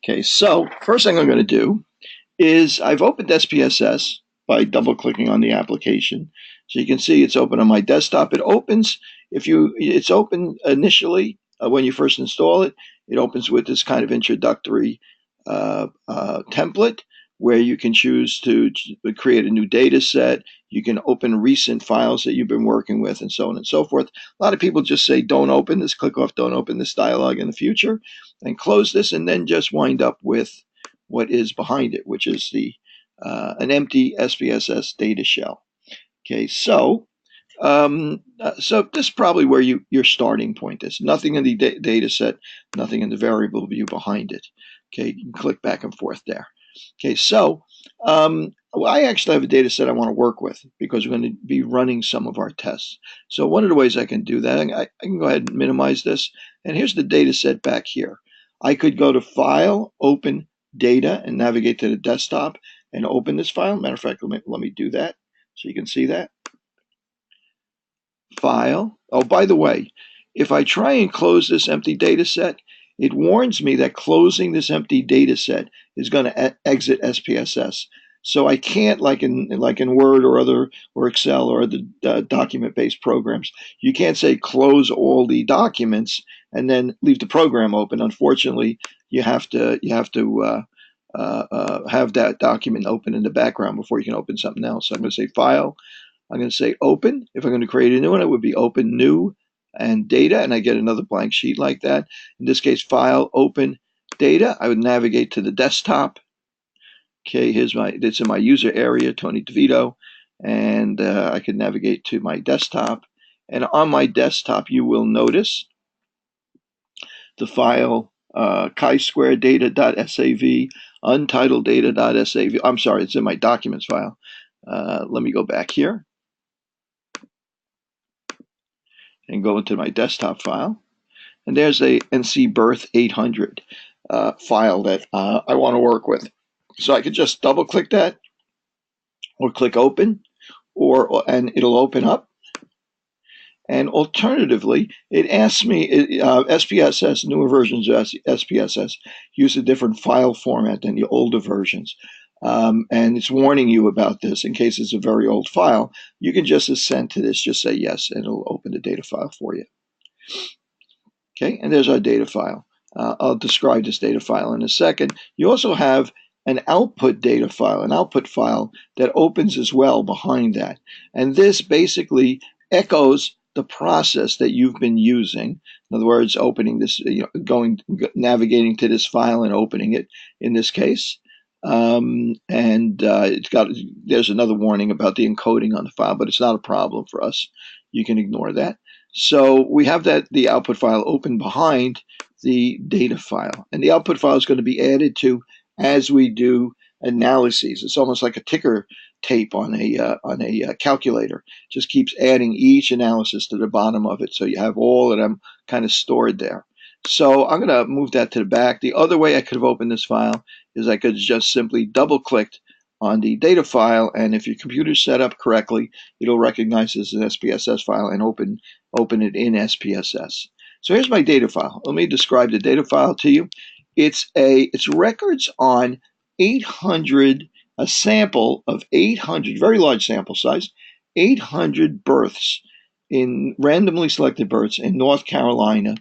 Okay, so first thing I'm going to do is I've opened SPSS by double clicking on the application. So you can see it's open on my desktop. It opens it's open initially when you first install it. It opens with this kind of introductory template where you can choose to create a new data set. You can open recent files that you've been working with and so on and so forth. A lot of people just say, don't open this, click off, don't open this dialog in the future, and close this, and then just wind up with what is behind it, which is the an empty SPSS data shell. Okay, so this is probably where your starting point is. Nothing in the data set, nothing in the variable view behind it. Okay, you can click back and forth there. Okay, so well, I actually have a data set I want to work with because we're going to be running some of our tests. So one of the ways I can do that, I can go ahead and minimize this. And here's the data set back here. I could go to File, Open Data, and navigate to the desktop and open this file. Matter of fact, let me do that so you can see that. File. Oh, by the way, if I try and close this empty data set, it warns me that closing this empty data set is going to exit SPSS. So I can't, like in Word or Excel or the document-based programs, you can't say close all the documents and then leave the program open. Unfortunately, you have to have that document open in the background before you can open something else. So I'm going to say File. I'm going to say open. If I'm going to create a new one, it would be open new and data, and I get another blank sheet like that. In this case, file, open, data. I would navigate to the desktop. Okay, it's in my user area, Tony DeVito, and I can navigate to my desktop. And on my desktop, you will notice the file chi-square data.sav, untitled data.sav. I'm sorry, it's in my documents file. Let me go back here and go into my desktop file. And there's a NC Birth 800 file that I want to work with. So I could just double click that or click open, and it'll open up. And alternatively, it asks me, SPSS, newer versions of SPSS use a different file format than the older versions. And it's warning you about this in case it's a very old file. You can just assent to this, just say yes, and it'll open the data file for you. Okay, and there's our data file. I'll describe this data file in a second. You also have an output data file, an output file that opens as well behind that. And this basically echoes the process that you've been using. In other words, opening this, navigating to this file and opening it in this case. There's another warning about the encoding on the file, but it's not a problem for us. You can ignore that. So we have the output file open behind the data file, and the output file is going to be added to as we do analyses. It's almost like a ticker tape on a calculator. Just keeps adding each analysis to the bottom of it, so you have all of them kind of stored there. So I'm going to move that to the back. The other way I could have opened this file is I could just simply double clicked on the data file, and if your computer's set up correctly, it'll recognize this as an SPSS file and open it in SPSS. So here's my data file. Let me describe the data file to you. It's records on 800, a sample of 800, very large sample size, 800 births in randomly selected births in North Carolina,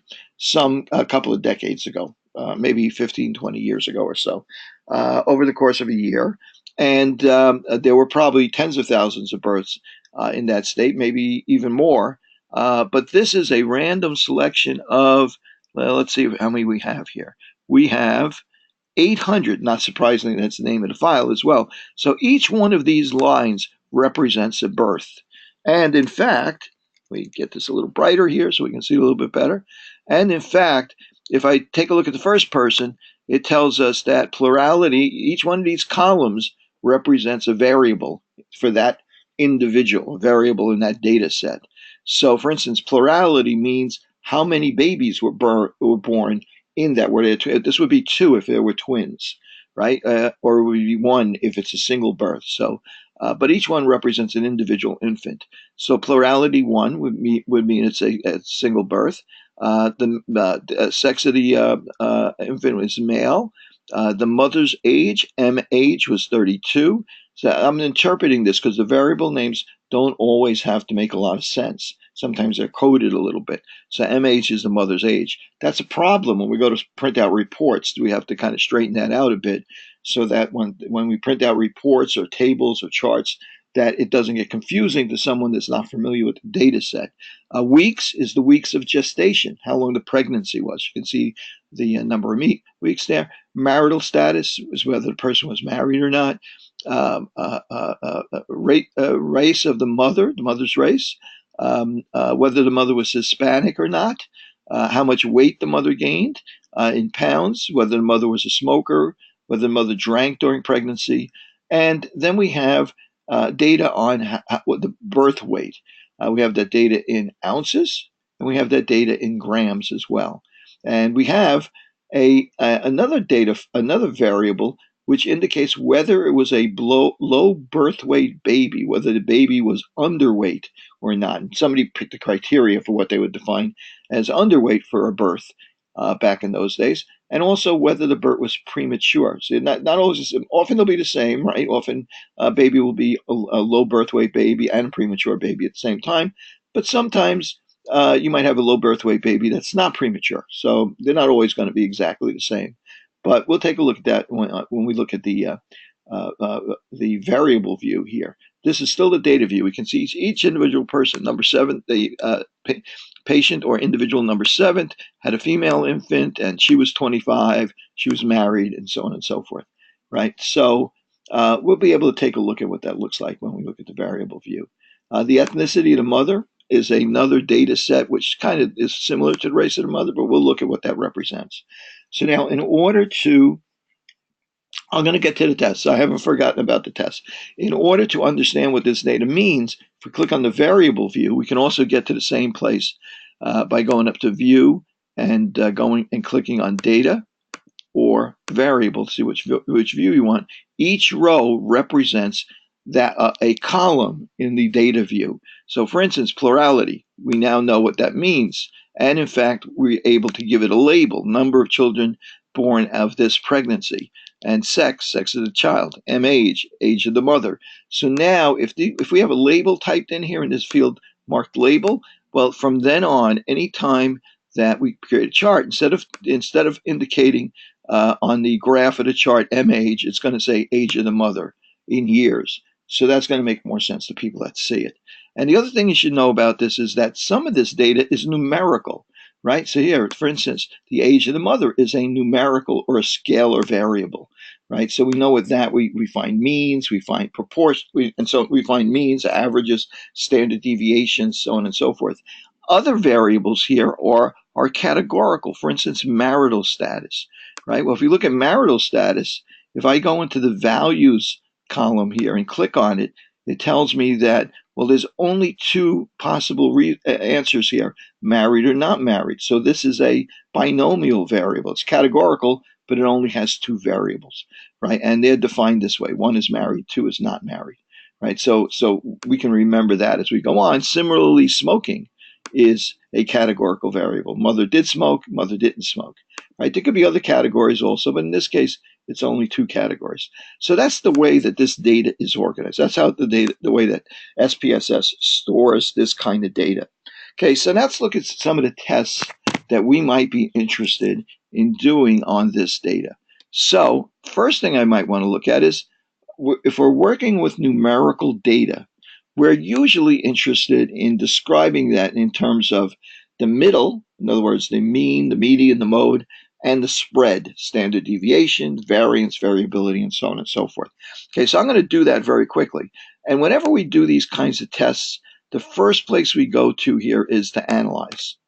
a couple of decades ago, maybe 15, 20 years ago or so, over the course of a year. And there were probably tens of thousands of births in that state, maybe even more. But this is a random selection of, well, let's see how many we have here. We have 800, not surprisingly, that's the name of the file as well. So each one of these lines represents a birth. And in fact, we get this a little brighter here so we can see a little bit better. And in fact, if I take a look at the first person, it tells us that plurality, each one of these columns represents a variable for that individual, a variable in that data set. So for instance, plurality means how many babies were born in that. This would be 2 if there were twins, right? Or it would be 1 if it's a single birth. So, but each one represents an individual infant. So plurality 1 would mean it's a single birth. The sex of the infant was male. The mother's age, M-age, was 32. So I'm interpreting this because the variable names don't always have to make a lot of sense. Sometimes they're coded a little bit. So M-age is the mother's age. That's a problem when we go to print out reports. We have to kind of straighten that out a bit so that when we print out reports or tables or charts, that it doesn't get confusing to someone that's not familiar with the data set. Weeks is the weeks of gestation, how long the pregnancy was. You can see the number of weeks there. Marital status is whether the person was married or not. Race of the mother's race, whether the mother was Hispanic or not, how much weight the mother gained in pounds, whether the mother was a smoker, whether the mother drank during pregnancy. And then we have data on what the birth weight. We have that data in ounces, and we have that data in grams as well. And we have another variable which indicates whether it was a low birth weight baby, whether the baby was underweight or not. And somebody picked the criteria for what they would define as underweight for a birth back in those days, and also whether the birth was premature. So not always, often they'll be the same, right? Often a baby will be a low birth weight baby and a premature baby at the same time, but sometimes you might have a low birth weight baby that's not premature. So they're not always going to be exactly the same. But we'll take a look at that when we look at the variable view here. This is still the data view. We can see each individual person. Number 7, the patient or individual number 7 had a female infant, and she was 25. She was married, and so on and so forth. Right. So we'll be able to take a look at what that looks like when we look at the variable view. The ethnicity of the mother is another data set which kind of is similar to the race of the mother, but we'll look at what that represents. So now, in order to, I'm going to get to the test. So I haven't forgotten about the test. In order to understand what this data means, if we click on the variable view, we can also get to the same place by going up to view and going and clicking on data or variable to see which view you want. Each row represents that a column in the data view. So for instance, plurality, we now know what that means. And in fact, we're able to give it a label, number of children born of this pregnancy, and sex of the child, age of the mother. So now if we have a label typed in here in this field marked label, well, from then on, anytime that we create a chart, instead of indicating on the graph of the chart age, it's going to say age of the mother in years. So that's going to make more sense to people that see it. And the other thing you should know about this is that some of this data is numerical, right? So here, for instance, the age of the mother is a numerical or a scalar variable, right? So we know with that we find means, we find proportion, and so we find means, averages, standard deviations, so on and so forth. Other variables here are categorical. For instance, marital status, right? Well, if you look at marital status, if I go into the values column here and click on it, it tells me that, well, there's only 2 possible answers here, married or not married. So this is a binomial variable. It's categorical, but it only has 2 variables, right? And they're defined this way. 1 is married, 2 is not married, right? So we can remember that as we go on. Similarly, smoking is a categorical variable. Mother did smoke, mother didn't smoke, right? There could be other categories also, but in this case, it's only 2 categories. So that's the way that this data is organized. That's how the way that SPSS stores this kind of data. Okay, so now let's look at some of the tests that we might be interested in doing on this data. So first thing I might want to look at is if we're working with numerical data, we're usually interested in describing that in terms of the middle, in other words, the mean, the median, the mode, and the spread, standard deviation, variance, variability, and so on and so forth. Okay, so I'm going to do that very quickly. And whenever we do these kinds of tests, the first place we go to here is to analyze.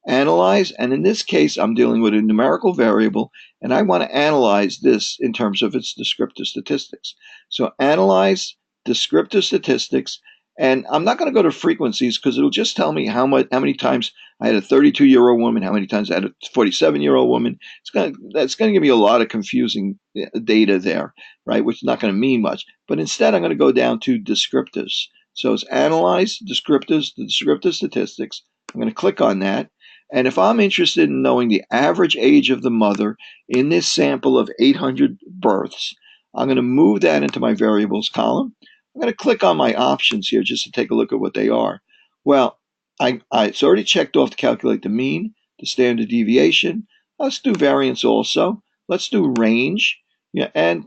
Analyze, and in this case, I'm dealing with a numerical variable, and I want to analyze this in terms of its descriptive statistics. So analyze descriptive statistics, and I'm not going to go to frequencies because it'll just tell me how many times I had a 32-year-old woman, how many times I had a 47-year-old woman. That's going to give me a lot of confusing data there, right? Which is not going to mean much. But instead, I'm going to go down to descriptives. So it's analyze descriptives, the descriptive statistics. I'm going to click on that. And if I'm interested in knowing the average age of the mother in this sample of 800 births, I'm going to move that into my variables column. I'm going to click on my options here just to take a look at what they are. Well, it's already checked off to calculate the mean, the standard deviation. Let's do variance also. Let's do range, yeah, and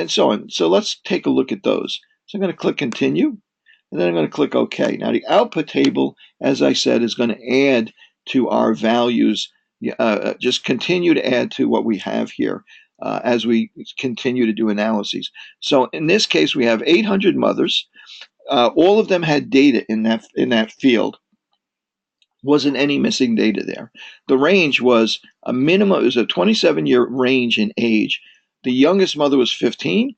so on. So let's take a look at those. So I'm going to click continue, and then I'm going to click OK. Now the output table, as I said, is going to add to our values. Just continue to add to what we have here as we continue to do analyses. So in this case, we have 800 mothers. All of them had data in that field. Wasn't any missing data there. The range was a minimum. It was a 27-year range in age. The youngest mother was 15.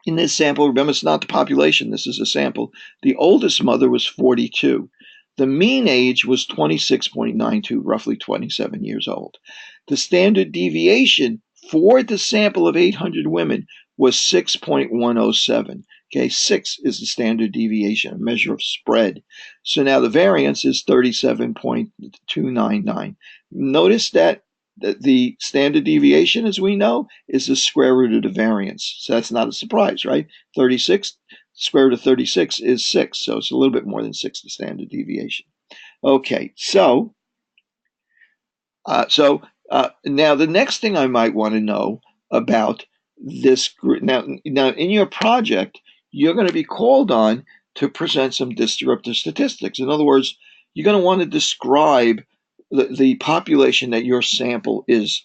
In this sample, remember, it's not the population, this is a sample. The oldest mother was 42. The mean age was 26.92, roughly 27 years old. The standard deviation for the sample of 800 women was 6.107. Okay, 6 is the standard deviation, a measure of spread. So now the variance is 37.299. Notice that the standard deviation, as we know, is the square root of the variance. So that's not a surprise, right? 36, square root of 36 is 6. So it's a little bit more than 6, the standard deviation. Okay, so now the next thing I might want to know about this group. Now in your project, you're going to be called on to present some descriptive statistics. In other words, you're going to want to describe the population that your sample is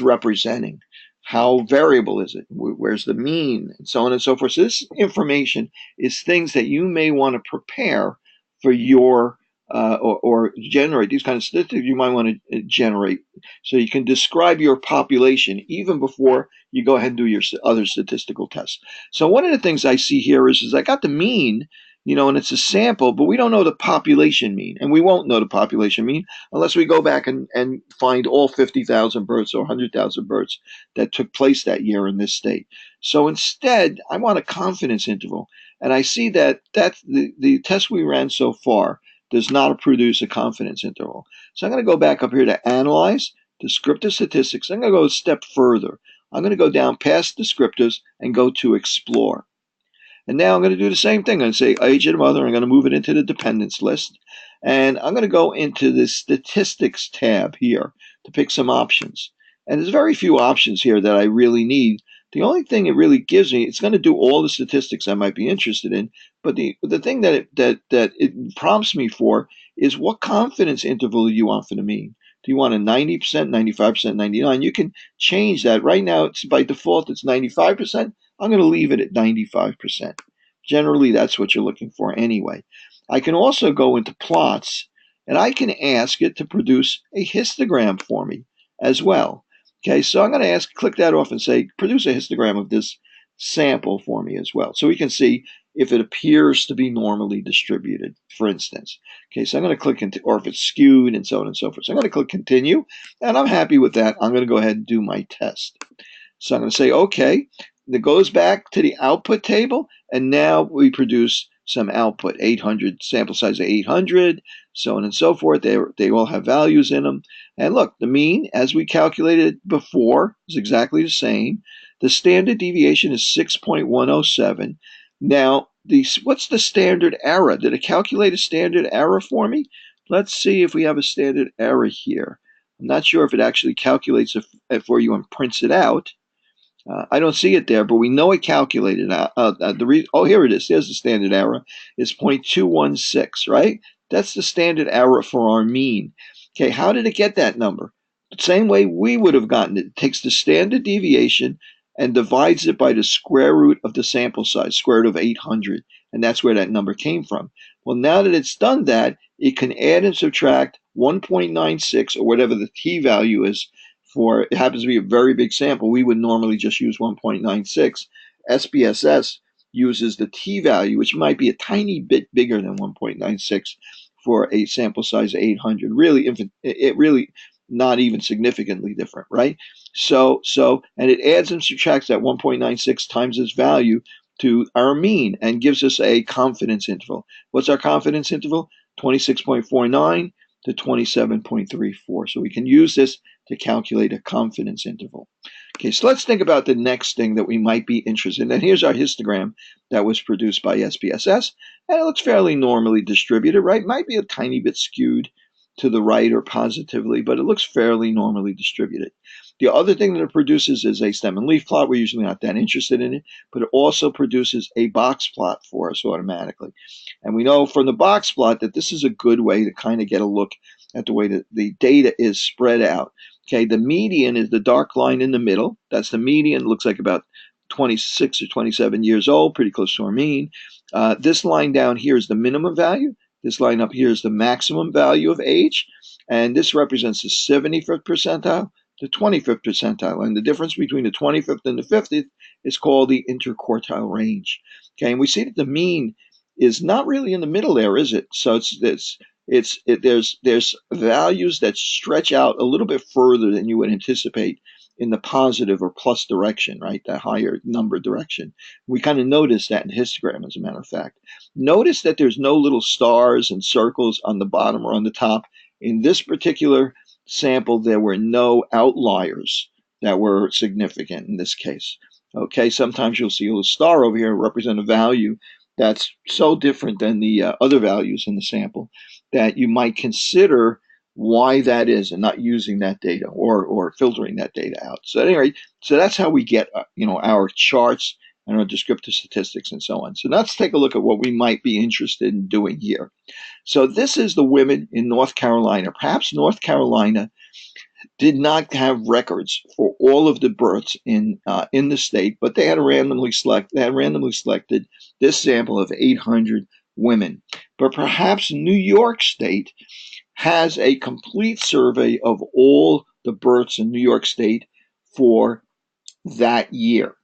representing. How variable is it? Where's the mean? And so on and so forth. So this information is things that you may want to prepare for your or generate these kind of statistics you might want to generate so you can describe your population even before you go ahead and do your other statistical tests. So one of the things I see here is I got the mean, and it's a sample, but we don't know the population mean, and we won't know the population mean unless we go back and find all 50,000 births or 100,000 births that took place that year in this state. So instead, I want a confidence interval, and I see that the test we ran so far does not produce a confidence interval. So I'm going to go back up here to Analyze, Descriptive Statistics. I'm going to go a step further. I'm going to go down past Descriptives and go to Explore. And now I'm going to do the same thing. I'm going to say age of the mother. I'm going to move it into the dependents list. And I'm going to go into the Statistics tab here to pick some options. And there's very few options here that I really need. The only thing it really gives me, it's going to do all the statistics I might be interested in, but the thing that it prompts me for is what confidence interval do you want for the mean? Do you want a 90%, 95%, 99%? You can change that. Right now, it's by default, it's 95%. I'm going to leave it at 95%. Generally, that's what you're looking for anyway. I can also go into plots, and I can ask it to produce a histogram for me as well. Okay, so I'm going to click that off and say, produce a histogram of this sample for me as well. So we can see if it appears to be normally distributed, for instance. Okay, so I'm going to click into, or if it's skewed and so on and so forth. So I'm going to click continue, and I'm happy with that. I'm going to go ahead and do my test. So I'm going to say, okay, it goes back to the output table, and now we produce some output, 800, sample size of 800, so on and so forth. They all have values in them. And look, the mean, as we calculated before, is exactly the same. The standard deviation is 6.107. Now, what's the standard error? Did it calculate a standard error for me? Let's see if we have a standard error here. I'm not sure if it actually calculates it for you and prints it out. I don't see it there, but we know it calculated. Here it is. There's the standard error. It's 0.216, right? That's the standard error for our mean. Okay, how did it get that number? The same way we would have gotten it. It takes the standard deviation and divides it by the square root of the sample size, square root of 800, and that's where that number came from. Well, now that it's done that, it can add and subtract 1.96 or whatever the t-value is. For it happens to be a very big sample, we would normally just use 1.96. SPSS uses the t-value, which might be a tiny bit bigger than 1.96 for a sample size of 800. Really not even significantly different, right? So and it adds and subtracts that 1.96 times its value to our mean and gives us a confidence interval. What's our confidence interval? 26.49 to 27.34. So we can use this to calculate a confidence interval. Okay, so let's think about the next thing that we might be interested in. And here's our histogram that was produced by SPSS, and it looks fairly normally distributed, right? Might be a tiny bit skewed to the right or positively, but it looks fairly normally distributed. The other thing that it produces is a stem and leaf plot. We're usually not that interested in it, but it also produces a box plot for us automatically. And we know from the box plot that this is a good way to kind of get a look at the way that the data is spread out. Okay, the median is the dark line in the middle. That's the median. It looks like about 26 or 27 years old, pretty close to our mean. This line down here is the minimum value. This line up here is the maximum value of age. And this represents the 75th percentile, the 25th percentile. And the difference between the 25th and the 50th is called the interquartile range. Okay, and we see that the mean is not really in the middle there, is it? So there's values that stretch out a little bit further than you would anticipate in the positive or plus direction, right? The higher number direction. We kind of notice that in histogram, as a matter of fact. Notice that there's no little stars and circles on the bottom or on the top. In this particular sample, there were no outliers that were significant in this case. Okay, sometimes you'll see a little star over here represent a value that's so different than the other values in the sample that you might consider why that is and not using that data or filtering that data out. So anyway, so that's how we get our charts and our descriptive statistics and so on. So let's take a look at what we might be interested in doing here. So this is the women in North Carolina. Perhaps North Carolina did not have records for all of the births in the state, but they had randomly selected this sample of 800 women. But perhaps New York State has a complete survey of all the births in New York State for that year,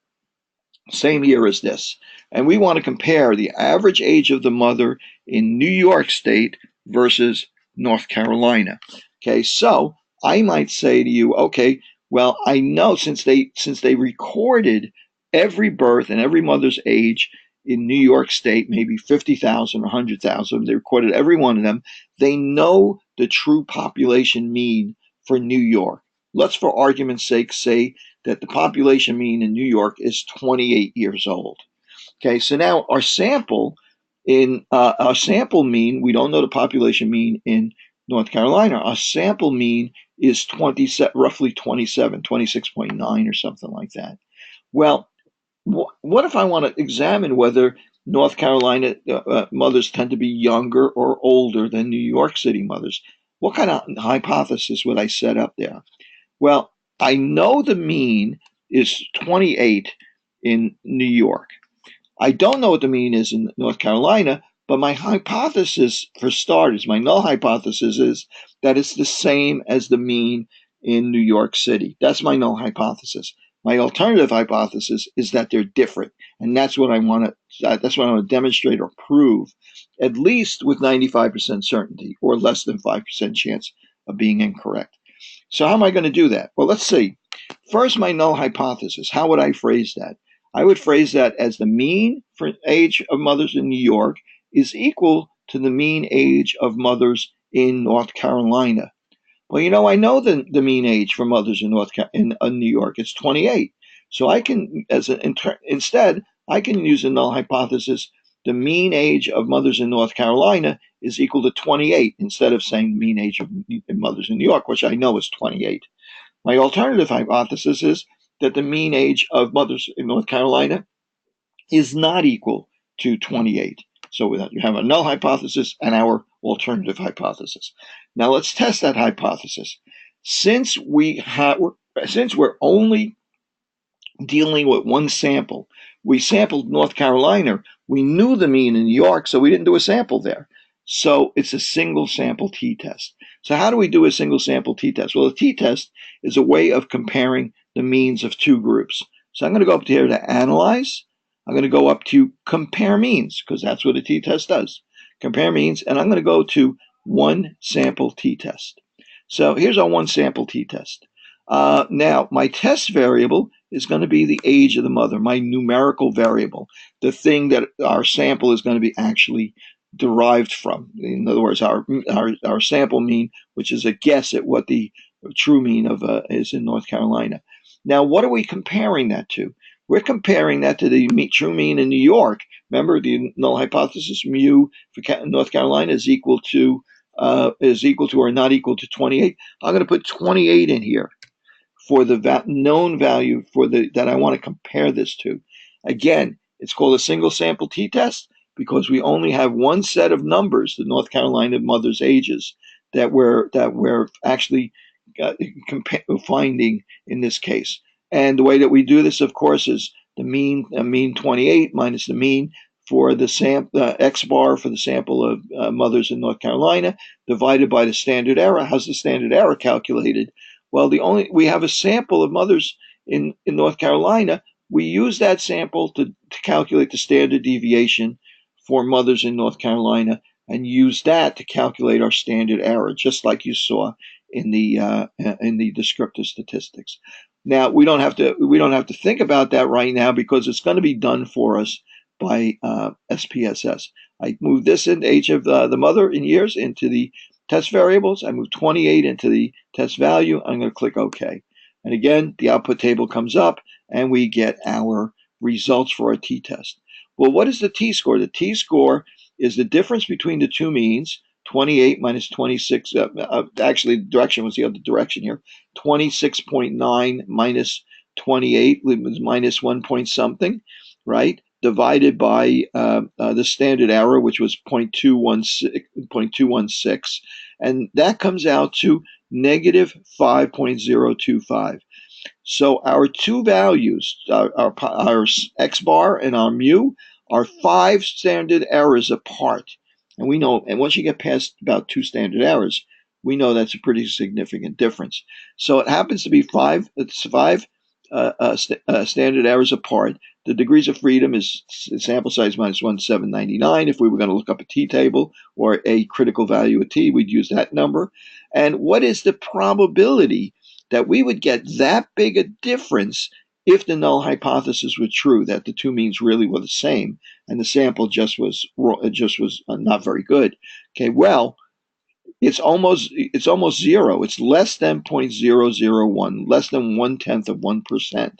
same year as this. And we want to compare the average age of the mother in New York State versus North Carolina. Okay, so I might say to you, okay, well, I know since they recorded every birth and every mother's age in New York State, maybe 50,000 or 100,000, they recorded every one of them. They know the true population mean for New York. Let's, for argument's sake, say that the population mean in New York is 28 years old. Okay, so now our sample mean, we don't know the population mean in North Carolina. Our sample mean is roughly 27, 26.9 or something like that. Well, what if I want to examine whether North Carolina mothers tend to be younger or older than New York City mothers? What kind of hypothesis would I set up there? Well, I know the mean is 28 in New York. I don't know what the mean is in North Carolina, but my hypothesis, for starters, my null hypothesis is that it's the same as the mean in New York City. That's my null hypothesis. My alternative hypothesis is that they're different, and that's what I want to demonstrate or prove, at least with 95% certainty or less than 5% chance of being incorrect. So how am I going to do that? Well, let's see. First, my null hypothesis. How would I phrase that? I would phrase that as the mean for age of mothers in New York is equal to the mean age of mothers in North Carolina. Well, I know the mean age for mothers in New York. It's 28. So I can, instead, I can use a null hypothesis. The mean age of mothers in North Carolina is equal to 28 instead of saying the mean age of mothers in New York, which I know is 28. My alternative hypothesis is that the mean age of mothers in North Carolina is not equal to 28. So you have a null hypothesis and our alternative hypothesis. Now let's test that hypothesis. Since we're only dealing with one sample, we sampled North Carolina, we knew the mean in New York, so we didn't do a sample there. So it's a single sample t-test. So how do we do a single sample t-test? Well, a t-test is a way of comparing the means of two groups. So I'm going to go up here to Analyze. I'm going to go up to Compare Means, because that's what a t-test does. Compare means, and I'm going to go to One Sample t-test. So here's our one sample t-test. Now, my test variable is going to be the age of the mother, my numerical variable, the thing that our sample is going to be actually derived from. In other words, our sample mean, which is a guess at what the true mean of is in North Carolina. Now, what are we comparing that to? We're comparing that to the true mean in New York. Remember, the null hypothesis mu for North Carolina is equal to or not equal to 28. I'm going to put 28 in here for the known value for that I want to compare this to. Again, it's called a single sample t-test because we only have one set of numbers, the North Carolina mothers' ages, that we're actually finding in this case. And the way that we do this, of course, is the mean 28 minus the mean for the sample X bar for the sample of mothers in North Carolina divided by the standard error. How's the standard error calculated? Well, we have a sample of mothers in North Carolina. We use that sample to calculate the standard deviation for mothers in North Carolina, and use that to calculate our standard error, just like you saw in the descriptive statistics. Now we don't have to think about that right now because it's going to be done for us by SPSS. I move this in age of the mother in years into the test variables. I move 28 into the test value. I'm going to click OK. And again, the output table comes up and we get our results for our t-test. Well, what is the t-score? The t-score is the difference between the two means, 28 minus 26. Actually, the direction was the other direction here. 26.9 minus 28 was minus 1 point something, right? Divided by the standard error, which was 0.216, and that comes out to negative 5.025. So our two values, our X bar and our mu, are 5 standard errors apart. And we know, and once you get past about 2 standard errors, we know that's a pretty significant difference. So it happens to be five standard errors apart. The degrees of freedom is sample size minus 1,799. If we were going to look up a t-table or a critical value of t, we'd use that number. And what is the probability that we would get that big a difference if the null hypothesis were true, that the two means really were the same and the sample just was not very good? Okay, well, it's almost zero. It's less than 0.001, less than 0.1%.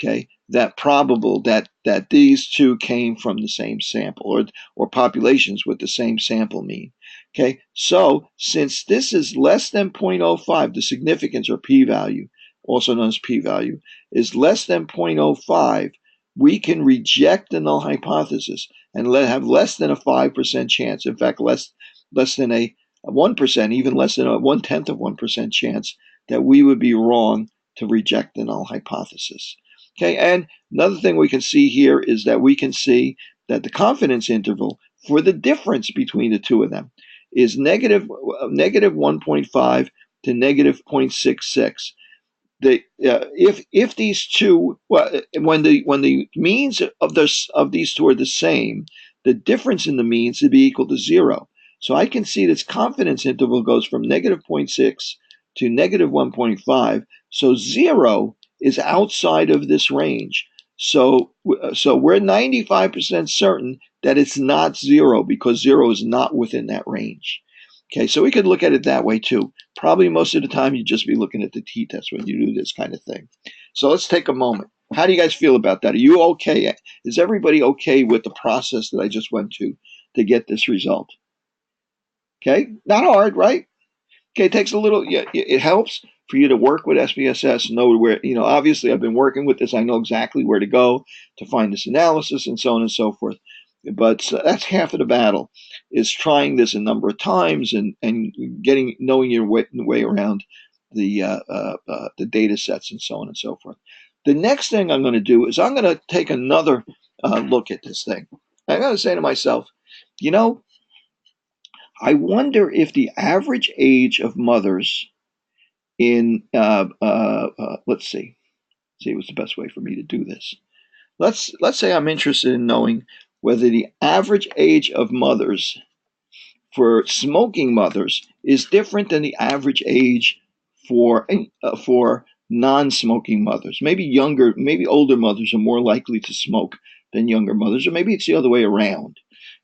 Okay, that probable that these two came from the same sample or populations with the same sample mean. Okay, so since this is less than 0.05, the significance or p-value, also known as p-value, is less than 0.05, we can reject the null hypothesis and have less than a 5% chance. In fact, less than a 1%, even less than a 0.1% chance that we would be wrong to reject the null hypothesis. Okay, and another thing we can see here is that we can see that the confidence interval for the difference between the two of them is negative 1.5 to negative 0.66. If these two, when the means of these two are the same, the difference in the means should be equal to 0. So I can see this confidence interval goes from negative 0.6 to negative 1.5. So 0 is outside of this range. So we're 95% certain that it's not 0 because 0 is not within that range. Okay, so we could look at it that way too. Probably most of the time you'd just be looking at the t-test when you do this kind of thing. So let's take a moment. How do you guys feel about that? Are you okay? Is everybody okay with the process that I just went to get this result? Okay, not hard, right? Okay, it takes a little, yeah, it helps for you to work with SPSS, know where, obviously I've been working with this. I know exactly where to go to find this analysis and so on and so forth. But that's half of the battle, is trying this a number of times and knowing your way around the data sets and so on and so forth. The next thing I'm going to do is I'm going to take another look at this thing. I'm going to say to myself, I wonder if the average age of mothers in let's see what's the best way for me to do this. Let's say I'm interested in knowing whether the average age of mothers for smoking mothers is different than the average age for non-smoking mothers. Maybe older mothers are more likely to smoke than younger mothers, or maybe it's the other way around,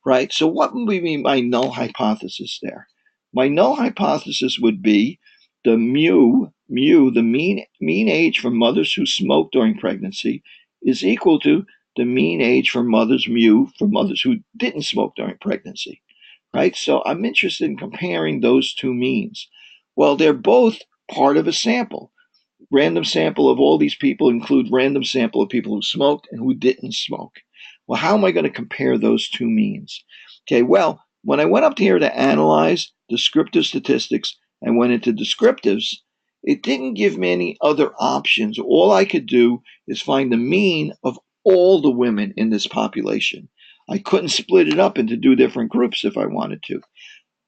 right? So what would be my null hypothesis there? My null hypothesis would be the the mean age for mothers who smoked during pregnancy is equal to the mean age for mothers for mothers who didn't smoke during pregnancy, right? So I'm interested in comparing those two means. Well, they're both part of a sample. Random sample of all these people include random sample of people who smoked and who didn't smoke. Well, how am I going to compare those two means? Okay, well, when I went up here to analyze descriptive statistics and went into descriptives, it didn't give me any other options. All I could do is find the mean of all the women in this population. I couldn't split it up into two different groups if I wanted to.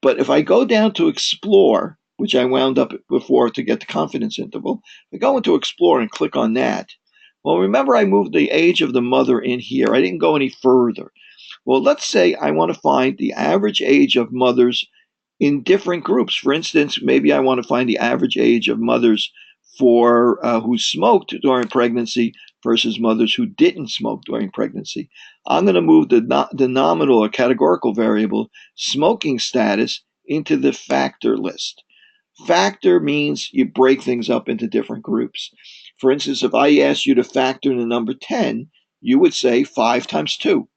But if I go down to explore, which I wound up before to get the confidence interval, if I go into explore and click on that, well, remember I moved the age of the mother in here. I didn't go any further. Well, let's say I want to find the average age of mothers in different groups. For instance, maybe I want to find the average age of mothers for who smoked during pregnancy versus mothers who didn't smoke during pregnancy. I'm going to move the nominal or categorical variable smoking status into the factor list. Factor means you break things up into different groups. For instance, if I asked you to factor the number 10, you would say 5 times 2.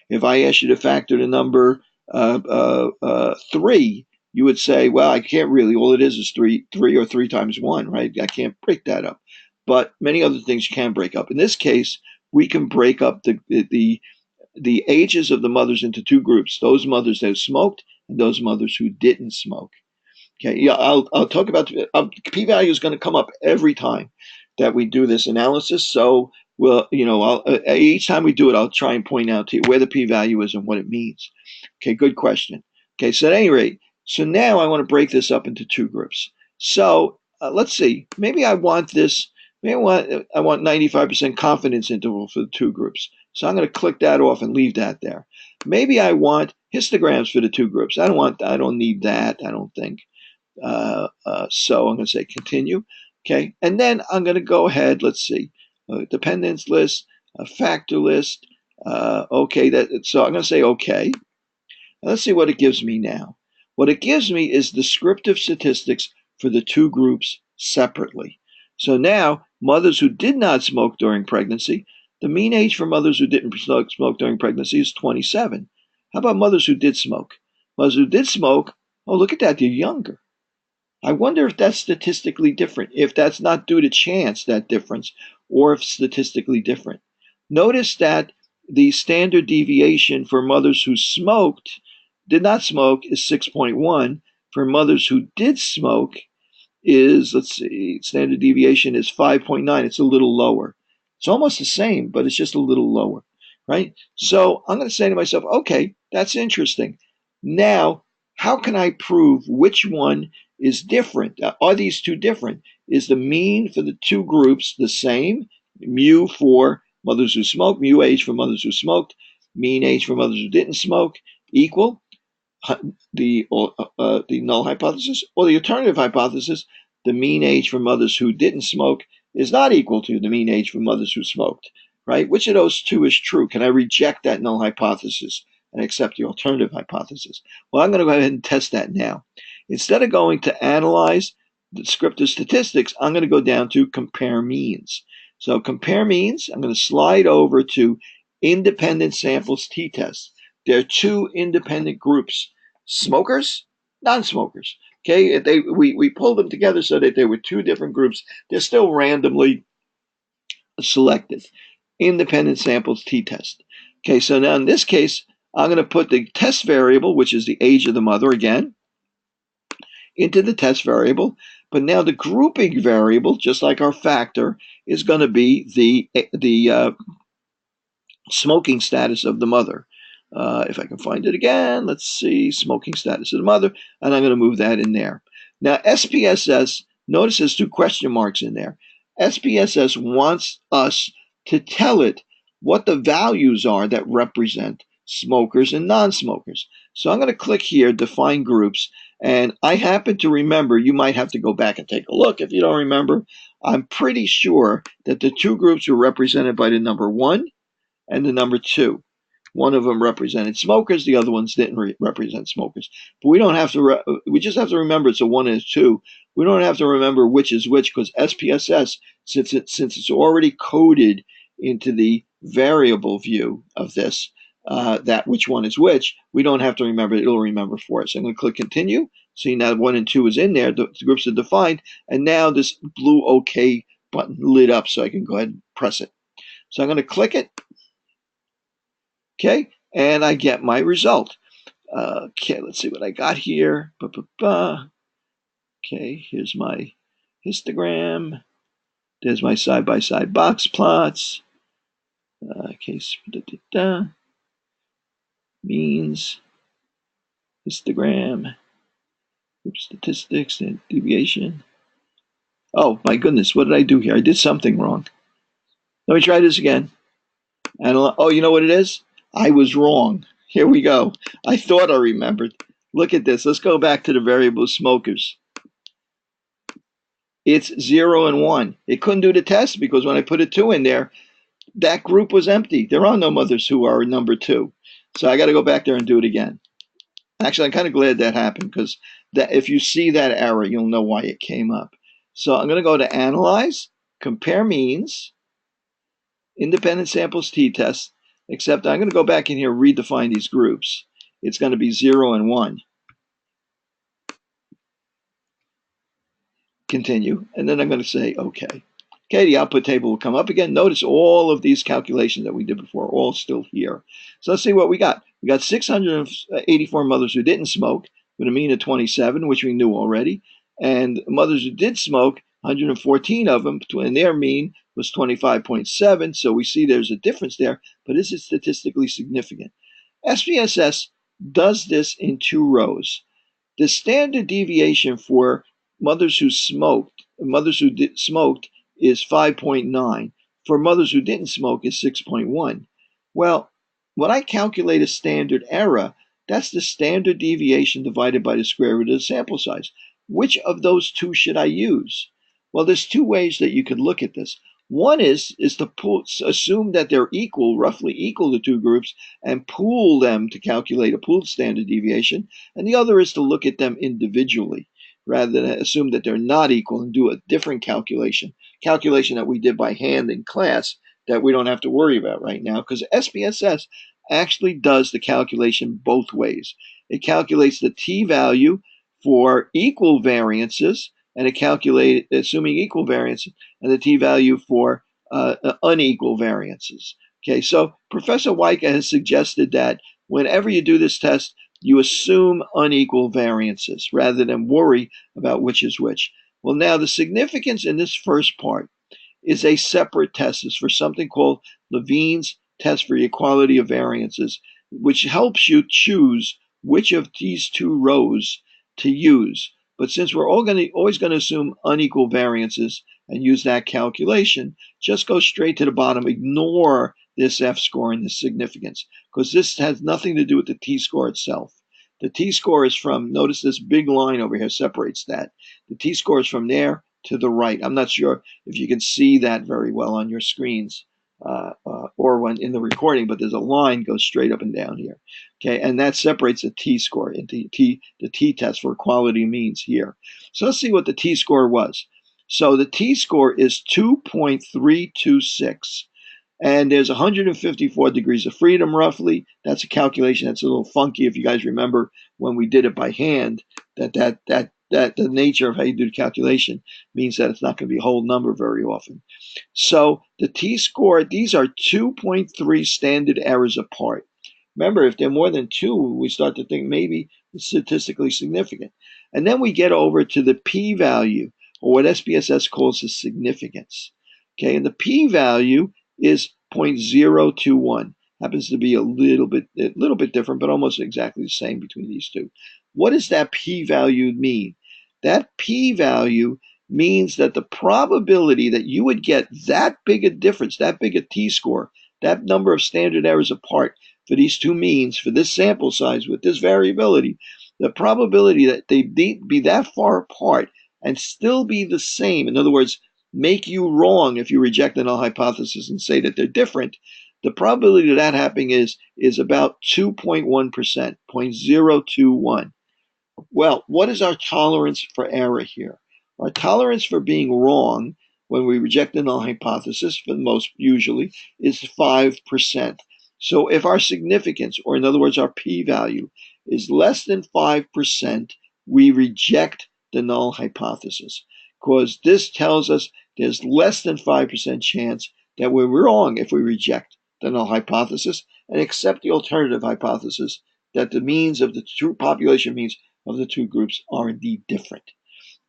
If I asked you to factor the number 3, you would say, well, I can't really. All it is 3 or 3 times 1, right? I can't break that up. But many other things you can break up. In this case, we can break up the ages of the mothers into two groups: those mothers that smoked and those mothers who didn't smoke. Okay, yeah, I'll talk about p-value is going to come up every time that we do this analysis. So each time we do it, I'll try and point out to you where the p-value is and what it means. Okay, good question. Okay, so at any rate, so now I want to break this up into two groups. So let's see. Maybe I want this. Maybe I want 95% confidence interval for the two groups. So I'm going to click that off and leave that there. Maybe I want histograms for the two groups. I don't need that. I don't think. So I'm going to say continue. Okay, and then I'm going to go ahead. Let's see, dependence list, a factor list. Okay, so I'm going to say okay. Let's see what it gives me now. What it gives me is descriptive statistics for the two groups separately. So now, mothers who did not smoke during pregnancy, the mean age for mothers who didn't smoke during pregnancy is 27. How about mothers who did smoke? Mothers who did smoke, oh, look at that, they're younger. I wonder if that's statistically different, if that's not due to chance, that difference, or if statistically different. Notice that the standard deviation for mothers who did not smoke, is 6.1. For mothers who did smoke is, let's see, standard deviation is 5.9. It's a little lower. It's almost the same, but it's just a little lower, right? So I'm going to say to myself, okay, that's interesting. Now, how can I prove which one is different? Are these two different? Is the mean for the two groups the same? Mu for mothers who smoked, mu age for mothers who smoked, mean age for mothers who didn't smoke, equal the null hypothesis, or the alternative hypothesis, the mean age for mothers who didn't smoke is not equal to the mean age for mothers who smoked, right? Which of those two is true? Can I reject that null hypothesis and accept the alternative hypothesis? Well, I'm going to go ahead and test that now. Instead of going to analyze the descriptive statistics, I'm going to go down to compare means. So compare means, I'm going to slide over to independent samples t-test. There are two independent groups: smokers, non-smokers. Okay, we pulled them together so that they were two different groups. They're still randomly selected. Independent samples t-test. Okay, so now in this case, I'm going to put the test variable, which is the age of the mother again, into the test variable. But now the grouping variable, just like our factor, is going to be the smoking status of the mother. If I can find it again, let's see, smoking status of the mother, and I'm going to move that in there. Now, SPSS, notice there's two question marks in there. SPSS wants us to tell it what the values are that represent smokers and non-smokers. So I'm going to click here, define groups, and I happen to remember, you might have to go back and take a look if you don't remember, I'm pretty sure that the two groups were represented by the number 1 and the number 2. One of them represented smokers, the other ones didn't represent smokers. But we don't have to, we just have to remember it's a 1 and a 2. We don't have to remember which is which, because SPSS, since it's already coded into the variable view of this, that which one is which, we don't have to remember it. It'll remember for us. I'm going to click continue. See, now 1 and 2 is in there. The groups are defined. And now this blue OK button lit up, so I can go ahead and press it. So I'm going to click it. Okay, and I get my result. Okay, let's see what I got here. Okay, here's my histogram. There's my side-by-side box plots. Okay, means, histogram, group statistics, and deviation. Oh, my goodness, what did I do here? I did something wrong. Let me try this again. And oh, you know what it is? I was wrong. Here we go. I thought I remembered. Look at this. Let's go back to the variable smokers. It's 0 and 1. It couldn't do the test because when I put a 2 in there, that group was empty. There are no mothers who are number 2. So I got to go back there and do it again. Actually, I'm kind of glad that happened, because that if you see that error, you'll know why it came up. So I'm going to go to Analyze, Compare Means, Independent Samples t-test, except I'm going to go back in here and redefine these groups. It's going to be 0 and 1. Continue, and then I'm going to say OK. Okay, the output table will come up again. Notice all of these calculations that we did before are all still here. So let's see what we got. We got 684 mothers who didn't smoke with a mean of 27, which we knew already. And mothers who did smoke, 114 of them, and their mean was 25.7. So we see there's a difference there, but is it statistically significant? SPSS does this in 2 rows. The standard deviation for mothers who smoked is 5.9. For mothers who didn't smoke is 6.1. Well, when I calculate a standard error, that's the standard deviation divided by the square root of the sample size. Which of those 2 should I use? Well, there's 2 ways that you could look at this. One is to assume that they're equal, roughly equal, to 2 groups, and pool them to calculate a pooled standard deviation. And the other is to look at them individually, rather than assume that they're not equal and do a different calculation that we did by hand in class that we don't have to worry about right now, because SPSS actually does the calculation both ways. It calculates the t-value for equal variances, and it calculates, assuming equal variances, and the t-value for unequal variances. Okay, so Professor Weicker has suggested that whenever you do this test, you assume unequal variances rather than worry about which is which. Well, now the significance in this first part is a separate test. It's for something called Levene's test for equality of variances, which helps you choose which of these 2 rows to use. But since we're always going to assume unequal variances and use that calculation, just go straight to the bottom. Ignore this F-score and the significance, because this has nothing to do with the t-score itself. The t-score is from, notice this big line over here separates that. The t-score is from there to the right. I'm not sure if you can see that very well on your screens or when in the recording, but there's a line goes straight up and down here. Okay, and that separates the t-score into the t-test for equality means here. So let's see what the t-score was. So the t-score is 2.326. And there's 154 degrees of freedom, roughly. That's a calculation that's a little funky. If you guys remember when we did it by hand, that the nature of how you do the calculation means that it's not going to be a whole number very often. So the t-score, these are 2.3 standard errors apart. Remember, if they're more than 2, we start to think maybe it's statistically significant. And then we get over to the p-value, or what SPSS calls the significance. Okay, and the p-value is 0.021. Happens to be a little bit different, but almost exactly the same between these 2. What does that p-value mean? That p-value means that the probability that you would get that big a difference, that big a t-score, that number of standard errors apart for these 2 means, for this sample size with this variability, the probability that they be that far apart and still be the same, in other words, make you wrong if you reject the null hypothesis and say that they're different, The probability of that happening is about 2.1%, 0.021. Well, what is our tolerance for error here? Our tolerance for being wrong when we reject the null hypothesis, for the most usually, is 5%. So if our significance, or in other words, our p-value, is less than 5%, we reject the null hypothesis, because this tells us there's less than 5% chance that we're wrong if we reject the null hypothesis and accept the alternative hypothesis that the means of the true population means of the two groups are indeed different.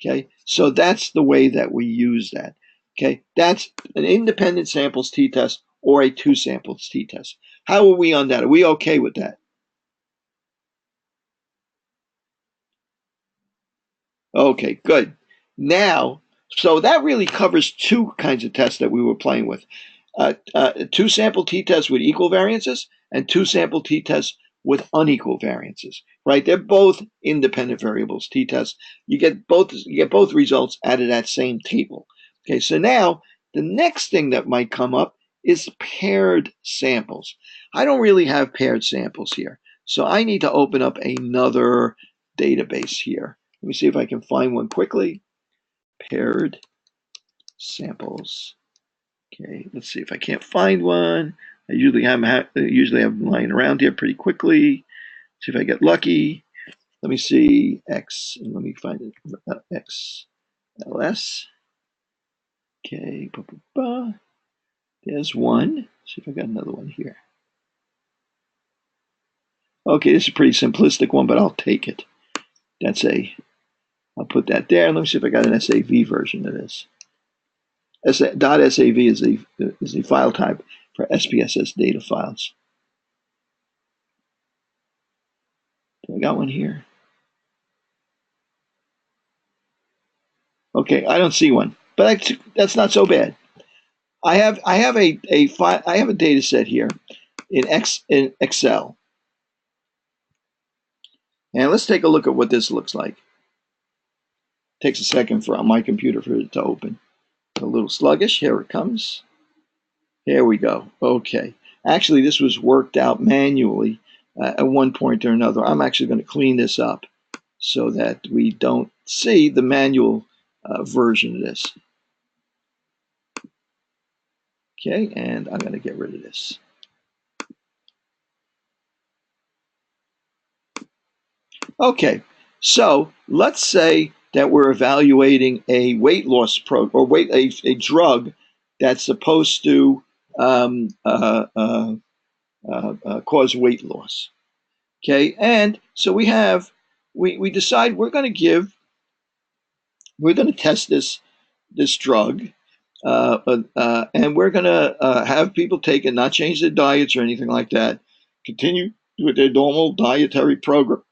Okay, so that's the way that we use that. Okay, that's an independent samples t-test or a two samples t-test. How are we on that? Are we okay with that? Okay, good. Now, so that really covers two kinds of tests that we were playing with. Two sample t-tests with equal variances and two sample t-tests with unequal variances, right? They're both independent variables, t-tests. You get both results out of that same table. Okay, so now the next thing that might come up is paired samples. I don't really have paired samples here, so I need to open up another database here. Let me see if I can find one quickly. Paired samples. Okay, let's see if I can't find one. I usually have them lying around here pretty quickly. See if I get lucky. Let me see X, and let me find it. XLS. Okay, there's one. See if I got another one here. Okay, this is a pretty simplistic one, but I'll take it. I'll put that there. Let me see if I got an SAV version of this. .sav is the file type for SPSS data files. Do I got one here? Okay, I don't see one, but that's not so bad. I have a data set here in Excel, and let's take a look at what this looks like. Takes a second on my computer for it to open. A little sluggish. Here it comes. Here we go. Okay. Actually, this was worked out manually at one point or another. I'm actually going to clean this up so that we don't see the manual version of this. Okay, and I'm going to get rid of this. Okay, so let's say that we're evaluating a weight loss program or a drug that's supposed to cause weight loss. Okay, and so we decide we're going to test this drug, and we're going to have people take it, not change their diets or anything like that, continue with their normal dietary program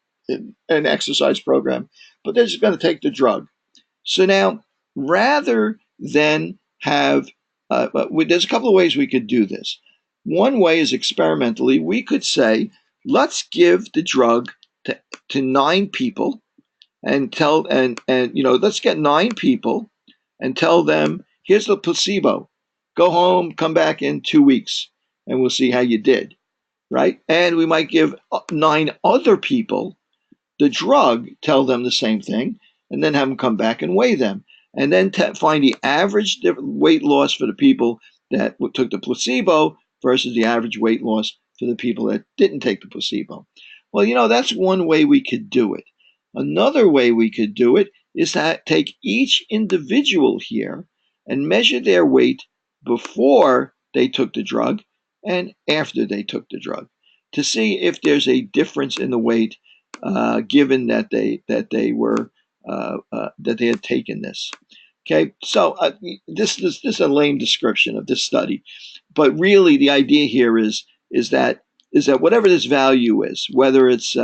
and exercise program, but they're just going to take the drug. So now, rather than have, there's a couple of ways we could do this. One way is experimentally, we could say, let's give the drug to 9 people and let's get 9 people and tell them, here's the placebo. Go home, come back in 2 weeks, and we'll see how you did, right? And we might give 9 other people the drug, tell them the same thing, and then have them come back and weigh them. And then find the average weight loss for the people that took the placebo versus the average weight loss for the people that didn't take the placebo. Well, that's one way we could do it. Another way we could do it is to take each individual here and measure their weight before they took the drug and after they took the drug to see if there's a difference in the weight given that they had taken this. Okay, so this is a lame description of this study, but really the idea here is that whatever this value is, whether it's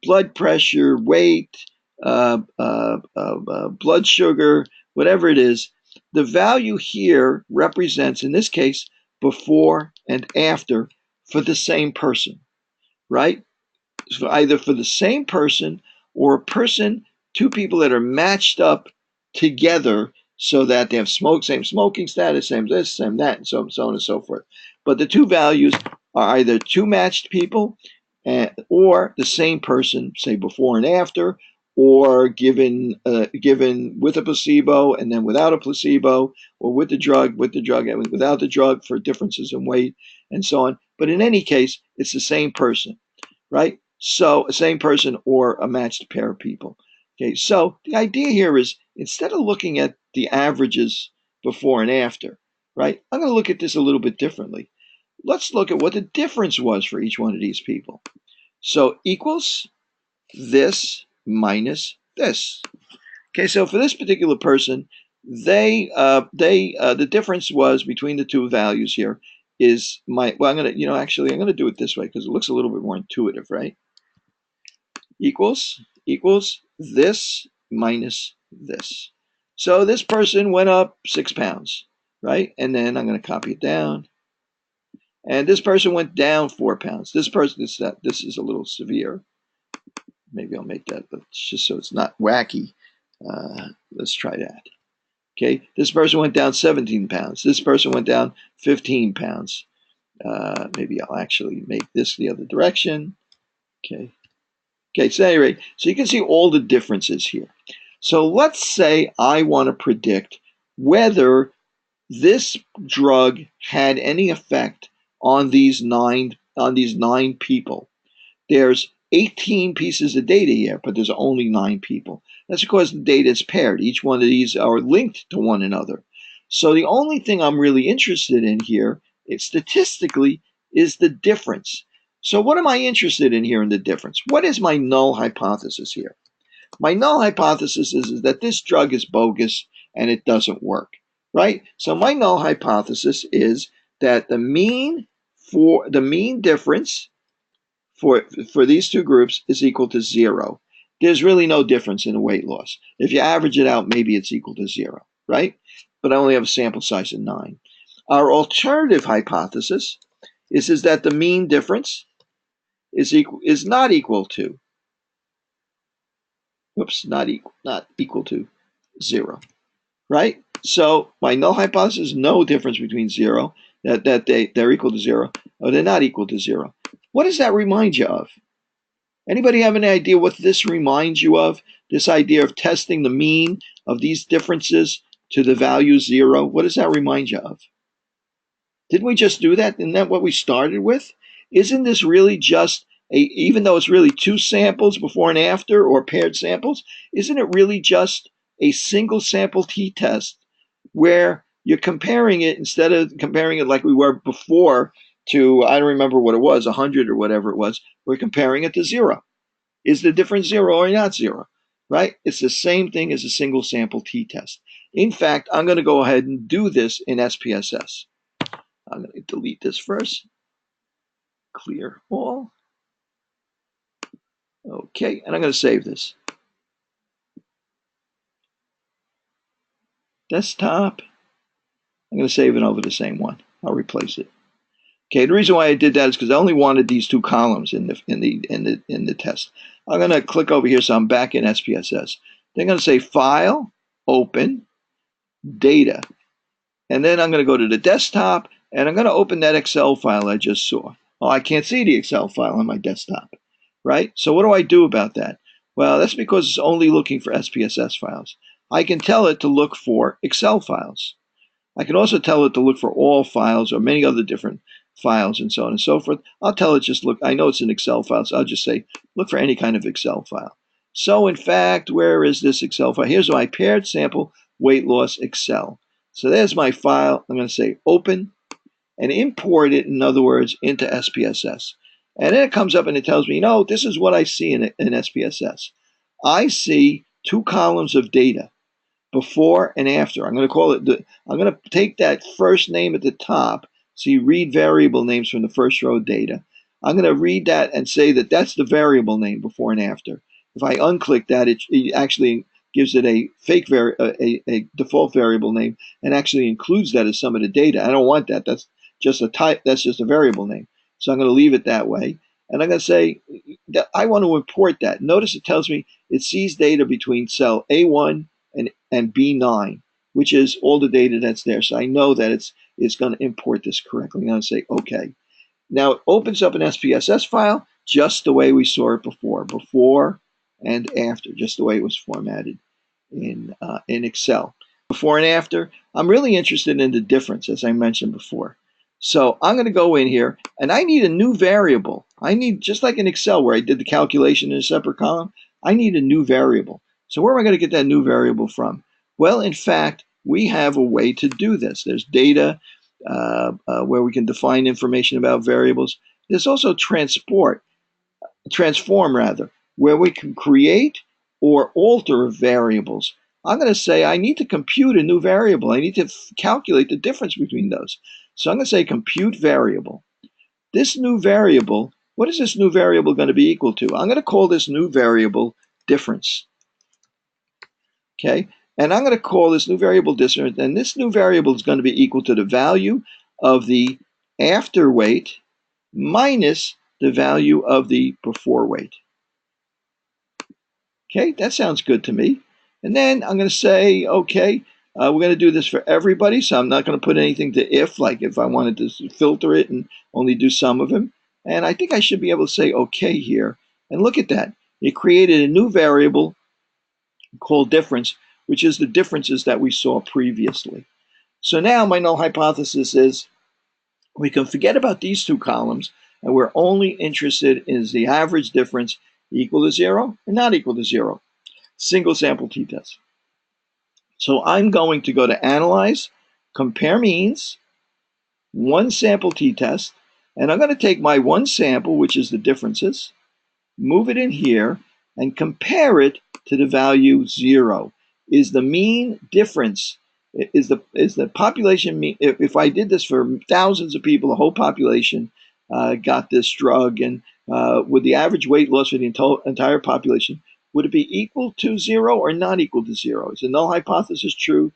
blood pressure, weight, blood sugar, whatever it is, the value here represents, in this case, before and after for the same person, right? So either for the same person or two people that are matched up together so that they have same smoking status, same this, same that, and so on and so forth. But the two values are either two matched people or the same person, say before and after, or given with a placebo and then without a placebo, or with the drug, and without the drug for differences in weight and so on. But in any case, it's the same person, right? So a same person or a matched pair of people. Okay, so the idea here is instead of looking at the averages before and after, right? I'm going to look at this a little bit differently. Let's look at what the difference was for each one of these people. So equals this minus this. Okay, so for this particular person, the difference was between the two values here is I'm gonna do it this way because it looks a little bit more intuitive, right? Equals this minus this. So this person went up 6 pounds, right? And then I'm going to copy it down. And this person went down 4 pounds. This person this is a little severe. Maybe I'll make that, but just so it's not wacky. Let's try that. Okay, this person went down 17 pounds. This person went down 15 pounds. Maybe I'll actually make this the other direction. Okay. Okay, so anyway, so you can see all the differences here. So let's say I want to predict whether this drug had any effect on these nine people. There's 18 pieces of data here, but there's only 9 people. That's because the data is paired. Each one of these are linked to one another. So the only thing I'm really interested in here, statistically, is the difference. So what am I interested in here in the difference? What is my null hypothesis here? My null hypothesis is that this drug is bogus and it doesn't work, right? So my null hypothesis is that the mean difference for these two groups is equal to 0. There's really no difference in the weight loss. If you average it out, maybe it's equal to 0, right? But I only have a sample size of 9. Our alternative hypothesis is that the mean difference is not equal to, not equal to 0, right? So my null hypothesis is no difference between 0, that they're equal to 0, or they're not equal to 0. What does that remind you of? Anybody have any idea what this reminds you of? This idea of testing the mean of these differences to the value 0? What does that remind you of? Didn't we just do that? Isn't that what we started with? Isn't this really just even though it's really 2 samples before and after, or paired samples, isn't it really just a single sample t-test where you're comparing it, instead of comparing it like we were before to, I don't remember what it was, 100 or whatever it was, we're comparing it to 0. Is the difference 0 or not 0? Right? It's the same thing as a single sample t-test. In fact, I'm going to go ahead and do this in SPSS. I'm going to delete this first. Clear all. Okay, and I'm going to save this. Desktop. I'm going to save it over the same one. I'll replace it. Okay, the reason why I did that is because I only wanted these 2 columns in the test. I'm going to click over here, so I'm back in SPSS. Then I'm going to say File, Open, Data, and then I'm going to go to the desktop, and I'm going to open that Excel file I just saw. Oh, I can't see the Excel file on my desktop, right? So what do I do about that? Well, that's because it's only looking for SPSS files. I can tell it to look for Excel files. I can also tell it to look for all files or many other different files and so on and so forth. I'll tell it just look, I know it's an Excel file, so I'll just say look for any kind of Excel file. So in fact, where is this Excel file? Here's my paired sample weight loss Excel. So there's my file. I'm going to say open and import it, in other words, into SPSS. And then it comes up and it tells me, this is what I see in SPSS. I see 2 columns of data, before and after. I'm going to call it, I'm going to take that first name at the top. So you read variable names from the first row of data. I'm going to read that and say that that's the variable name before and after. If I unclick that, it actually gives it a a default variable name and actually includes that as some of the data. I don't want that. That's just a type. That's just a variable name. So I'm going to leave it that way. And I'm going to say that I want to import that. Notice it tells me it sees data between cell A1 and B9. which is all the data that's there. So I know that it's going to import this correctly. I'm going to say OK. Now it opens up an SPSS file just the way we saw it before and after, just the way it was formatted in Excel. Before and after, I'm really interested in the difference, as I mentioned before. So I'm going to go in here, and I need a new variable. I need, just like in Excel where I did the calculation in a separate column, I need a new variable. So where am I going to get that new variable from? Well, in fact, we have a way to do this. There's data where we can define information about variables. There's also transform rather, where we can create or alter variables. I'm going to say I need to compute a new variable. I need to calculate the difference between those. So I'm going to say compute variable. This new variable, what is this new variable going to be equal to? I'm going to call this new variable difference. Okay, and I'm going to call this new variable difference, and this new variable is going to be equal to the value of the after weight minus the value of the before weight. Okay, that sounds good to me. And then I'm going to say, okay, we're going to do this for everybody, so I'm not going to put anything to if, like if I wanted to filter it and only do some of them. And I think I should be able to say okay here. And look at that. It created a new variable called difference, which is the differences that we saw previously. So now my null hypothesis is we can forget about these two columns, and we're only interested in is the average difference equal to 0 or not equal to 0. Single sample t-test. So I'm going to go to Analyze, Compare Means, One Sample t-test, and I'm going to take my one sample, which is the differences, move it in here, and compare it to the value 0. Is the mean difference, is the population mean, if I did this for thousands of people, the whole population got this drug, and with the average weight loss for the entire population, would it be equal to 0 or not equal to 0? Is the null hypothesis true,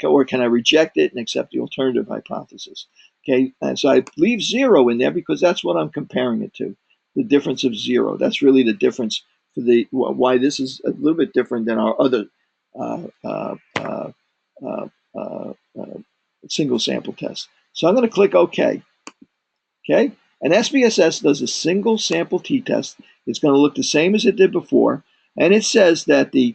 or can I reject it and accept the alternative hypothesis? Okay, and so I leave 0 in there because that's what I'm comparing it to, the difference of 0. That's really the difference for the why this is a little bit different than our other single sample test. So I'm going to click OK. Okay, and SPSS does a single sample t-test. It's going to look the same as it did before, and it says that the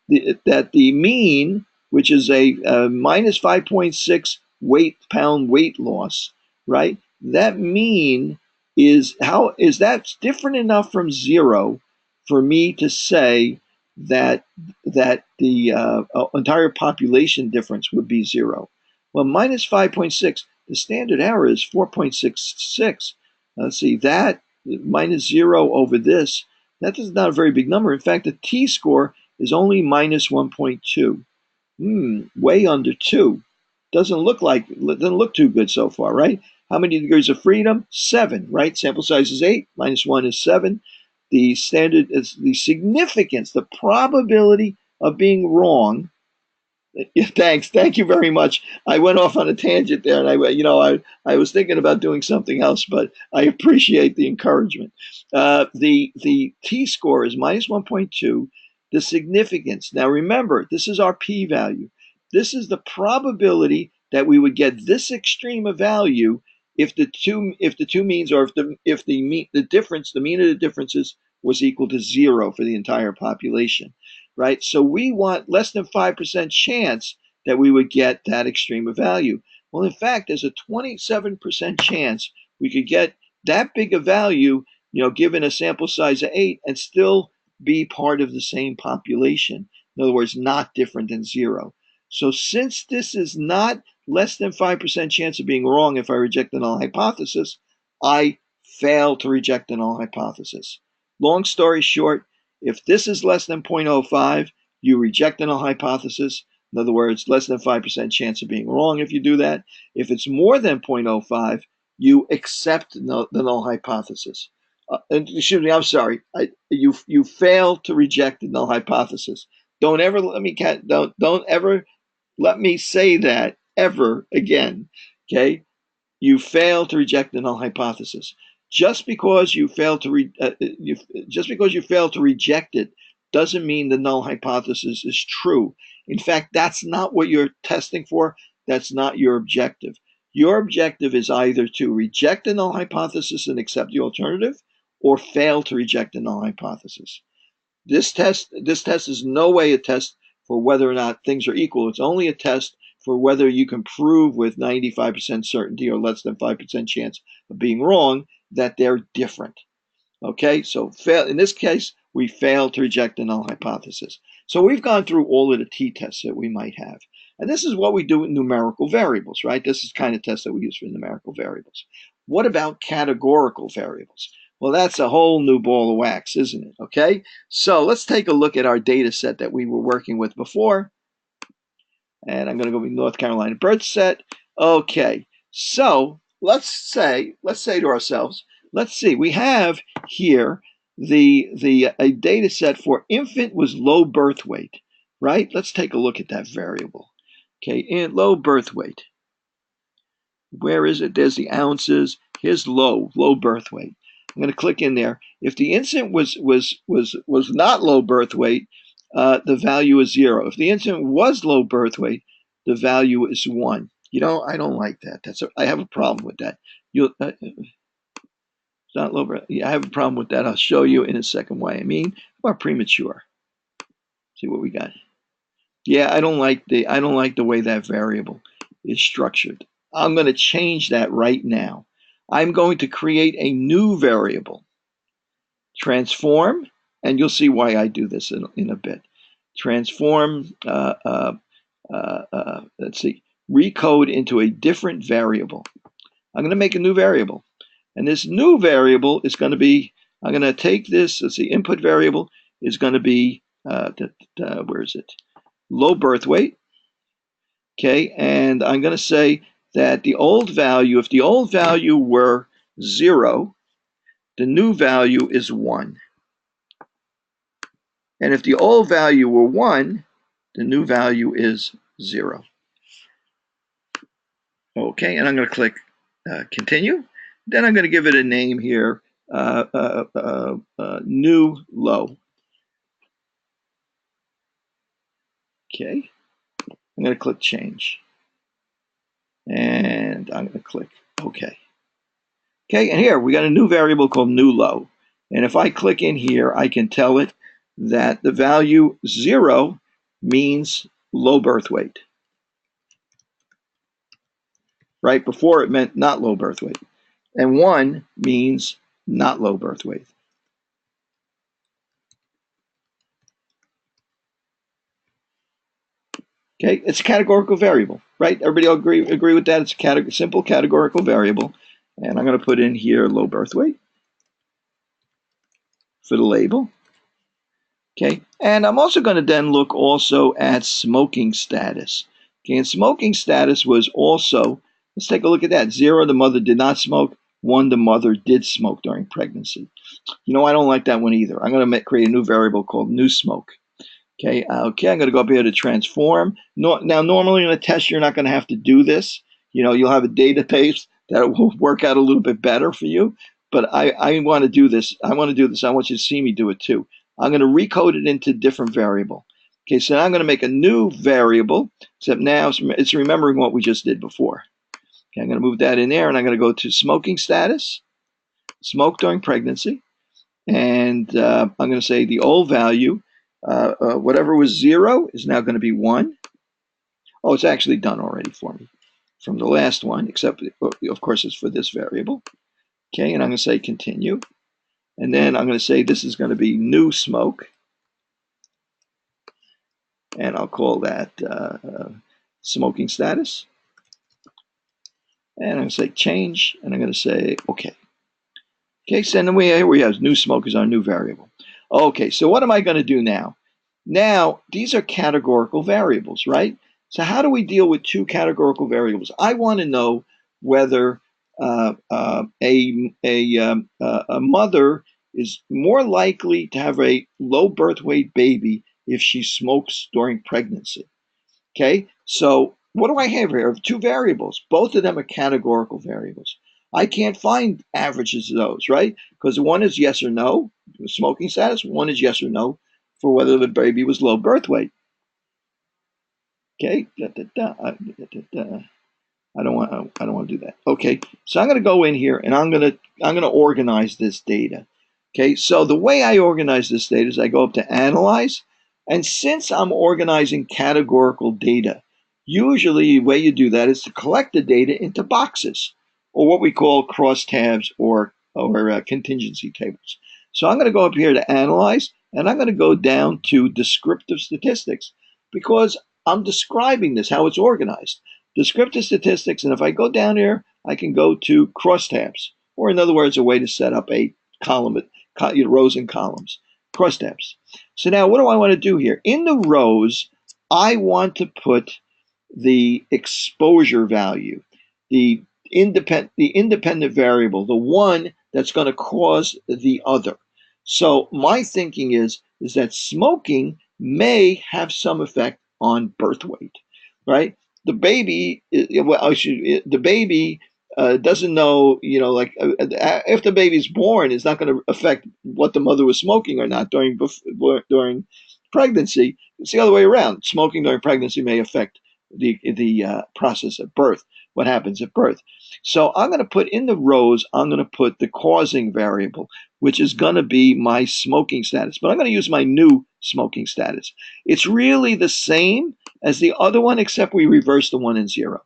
the mean, which is a minus 5.6 pound weight loss, right? That mean is that different enough from 0 for me to say that the entire population difference would be 0. Well, minus 5.6, the standard error is 4.66. Let's see, that minus 0 over this, that is not a very big number. In fact, the t-score is only minus 1.2. Way under 2. Doesn't look too good so far, right? How many degrees of freedom? 7, right? Sample size is 8, minus 1 is 7. The standard is the significance, the probability of being wrong. Yeah, thanks. Thank you very much. I went off on a tangent there, and I was thinking about doing something else, but I appreciate the encouragement. The t-score is minus 1.2. The significance. Now remember, this is our p-value. This is the probability that we would get this extreme of value if the two means, or if the difference, the mean of the differences was equal to 0 for the entire population. Right? So we want less than 5% chance that we would get that extreme of value. Well, in fact, there's a 27% chance we could get that big a value, given a sample size of 8, and still be part of the same population. In other words, not different than 0. So since this is not less than 5% chance of being wrong if I reject the null hypothesis, I fail to reject the null hypothesis. Long story short, if this is less than 0.05, you reject the null hypothesis. In other words, less than 5% chance of being wrong if you do that. If it's more than 0.05, you accept the null hypothesis. Excuse me, I'm sorry. You fail to reject the null hypothesis. Don't ever let me say that ever again. Okay? You fail to reject the null hypothesis. Just because you fail to reject it doesn't mean the null hypothesis is true. In fact, that's not what you're testing for. That's not your objective. Your objective is either to reject the null hypothesis and accept the alternative, or fail to reject the null hypothesis. This test is no way a test for whether or not things are equal. It's only a test for whether you can prove with 95% certainty or less than 5% chance of being wrong that they're different. Okay, so in this case, we failed to reject the null hypothesis. So we've gone through all of the t-tests that we might have. And this is what we do with numerical variables, right? This is kind of test that we use for numerical variables. What about categorical variables? Well, that's a whole new ball of wax, isn't it? Okay, so let's take a look at our data set that we were working with before. And I'm going to go with North Carolina birth set. Okay, so let's say to ourselves, let's see, we have here a data set for infant was low birth weight, right? Let's take a look at that variable. Okay, in low birth weight. Where is it? There's the ounces. Here's low birth weight. I'm going to click in there. If the infant was not low birth weight, the value is 0. If the infant was low birth weight, the value is 1. You know, I don't like that. I have a problem with that. It's not low birth. Yeah, I have a problem with that. I'll show you in a second why I mean. Or premature. See what we got. Yeah, I don't like the way that variable is structured. I'm going to change that right now. I'm going to create a new variable. Transform, and you'll see why I do this in a bit. Transform, let's see, recode into a different variable. I'm going to make a new variable. And this new variable is going to be, I'm going to take this, let's see, input variable is going to be, where is it? Low birth weight. Okay, and I'm going to say that the old value, if the old value were 0, the new value is 1. And if the old value were 1, the new value is 0. Okay, and I'm going to click continue. Then I'm going to give it a name here, new low. Okay, I'm going to click change. And I'm going to click OK. Okay, and here we got a new variable called new low. And if I click in here, I can tell it that the value 0 means low birth weight. Right? Before it meant not low birth weight. And 1 means not low birth weight. Okay, it's a categorical variable, right? Everybody all agree with that? It's a simple categorical variable. And I'm going to put in here low birth weight for the label. Okay, and I'm also going to then look also at smoking status. Okay, and smoking status was also, let's take a look at that. 0, the mother did not smoke. 1, the mother did smoke during pregnancy. You know, I don't like that one either. I'm going to create a new variable called new smoke. Okay, I'm going to go up here to transform. Now, normally in a test, you're not going to have to do this. You know, you'll have a database that will work out a little bit better for you. But I want to do this. I want you to see me do it too. I'm going to recode it into a different variable. Okay, so now I'm going to make a new variable, except now it's remembering what we just did before. Okay, I'm going to move that in there, and I'm going to go to smoking status, smoke during pregnancy, and I'm going to say the old value, whatever was 0 is now going to be 1. Oh, it's actually done already for me from the last one, except, of course, it's for this variable. Okay, and I'm going to say continue. And then I'm going to say this is going to be new smoke. And I'll call that smoking status. And I'm going to say change. And I'm going to say OK. Okay, so then here we have new smoke is our new variable. Okay, so what am I going to do now? Now, these are categorical variables, right? So how do we deal with two categorical variables? I want to know whether a mother is more likely to have a low birth weight baby if she smokes during pregnancy. Okay, so what do I have here? I have two variables. Both of them are categorical variables. I can't find averages of those, right? Because one is yes or no, smoking status. One is yes or no, for whether the baby was low birth weight. Okay. I don't want to do that. Okay, so I'm going to go in here and I'm going to organize this data. Okay, so the way I organize this data is I go up to Analyze, and since I'm organizing categorical data, usually the way you do that is to collect the data into boxes, or what we call crosstabs or contingency tables. So I'm going to go up here to Analyze, and I'm going to go down to Descriptive Statistics because I'm describing this, how it's organized. Descriptive statistics, and if I go down here, I can go to crosstabs, or in other words, a way to set up a column, rows and columns, crosstabs. So now what do I want to do here? In the rows, I want to put the exposure value, the independent variable, the one that's going to cause the other. So my thinking is that smoking may have some effect on birth weight, right? The baby, the baby doesn't know, like if the baby's born, it's not going to affect what the mother was smoking or not during pregnancy. It's the other way around. Smoking during pregnancy may affect the process of birth, what happens at birth. So I'm going to put in the rows, I'm going to put the causing variable, which is going to be my smoking status. But I'm going to use my new smoking status. It's really the same as the other one, except we reversed the 1 and 0.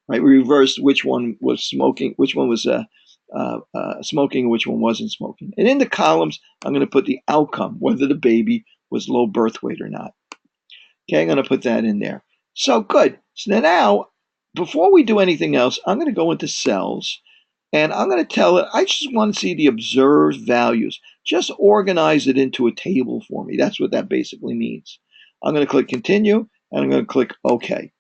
Right? We reversed which one was smoking, which one was smoking, which one wasn't smoking. And in the columns, I'm going to put the outcome, whether the baby was low birth weight or not. Okay, I'm going to put that in there. So good. So now, before we do anything else, I'm going to go into cells, and I'm going to tell it, I just want to see the observed values. Just organize it into a table for me. That's what that basically means. I'm going to click Continue, and I'm going to click OK.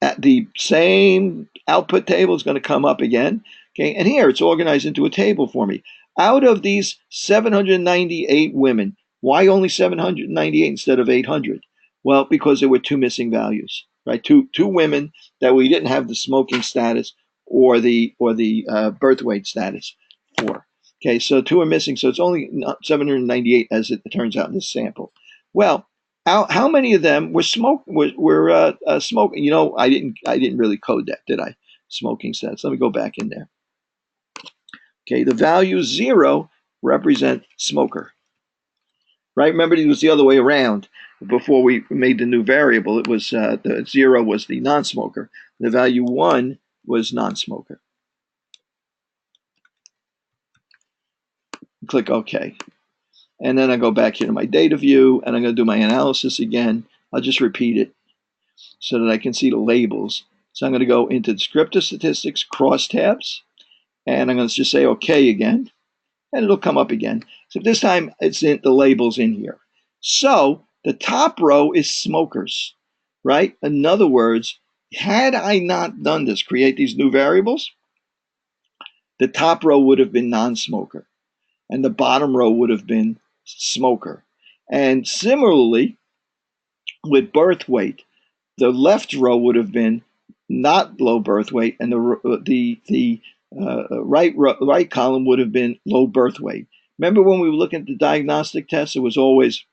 At the same output table is going to come up again. Okay, and here it's organized into a table for me. Out of these 798 women, why only 798 instead of 800? Well, because there were 2 missing values, right? Two women that we didn't have the smoking status or the birth weight status for. Okay, so 2 are missing, so it's only 798 as it turns out in this sample. Well, how many of them were smoking? I didn't really code that, did I? Smoking status. Let me go back in there. Okay, the value 0 represent smoker. Right? Remember, it was the other way around. Before we made the new variable, it was the 0 was the non-smoker. The value 1 was non-smoker. Click OK. And then I go back here to my data view, and I'm going to do my analysis again. I'll just repeat it so that I can see the labels. So I'm going to go into Descriptive Statistics, crosstabs, and I'm going to just say OK again, and it'll come up again. So this time, it's in the labels in here. So the top row is smokers, right? In other words, had I not done this, create these new variables, the top row would have been non-smoker, and the bottom row would have been smoker. And similarly, with birth weight, the left row would have been not low birth weight, and the right column would have been low birth weight. Remember when we were looking at the diagnostic test, it was always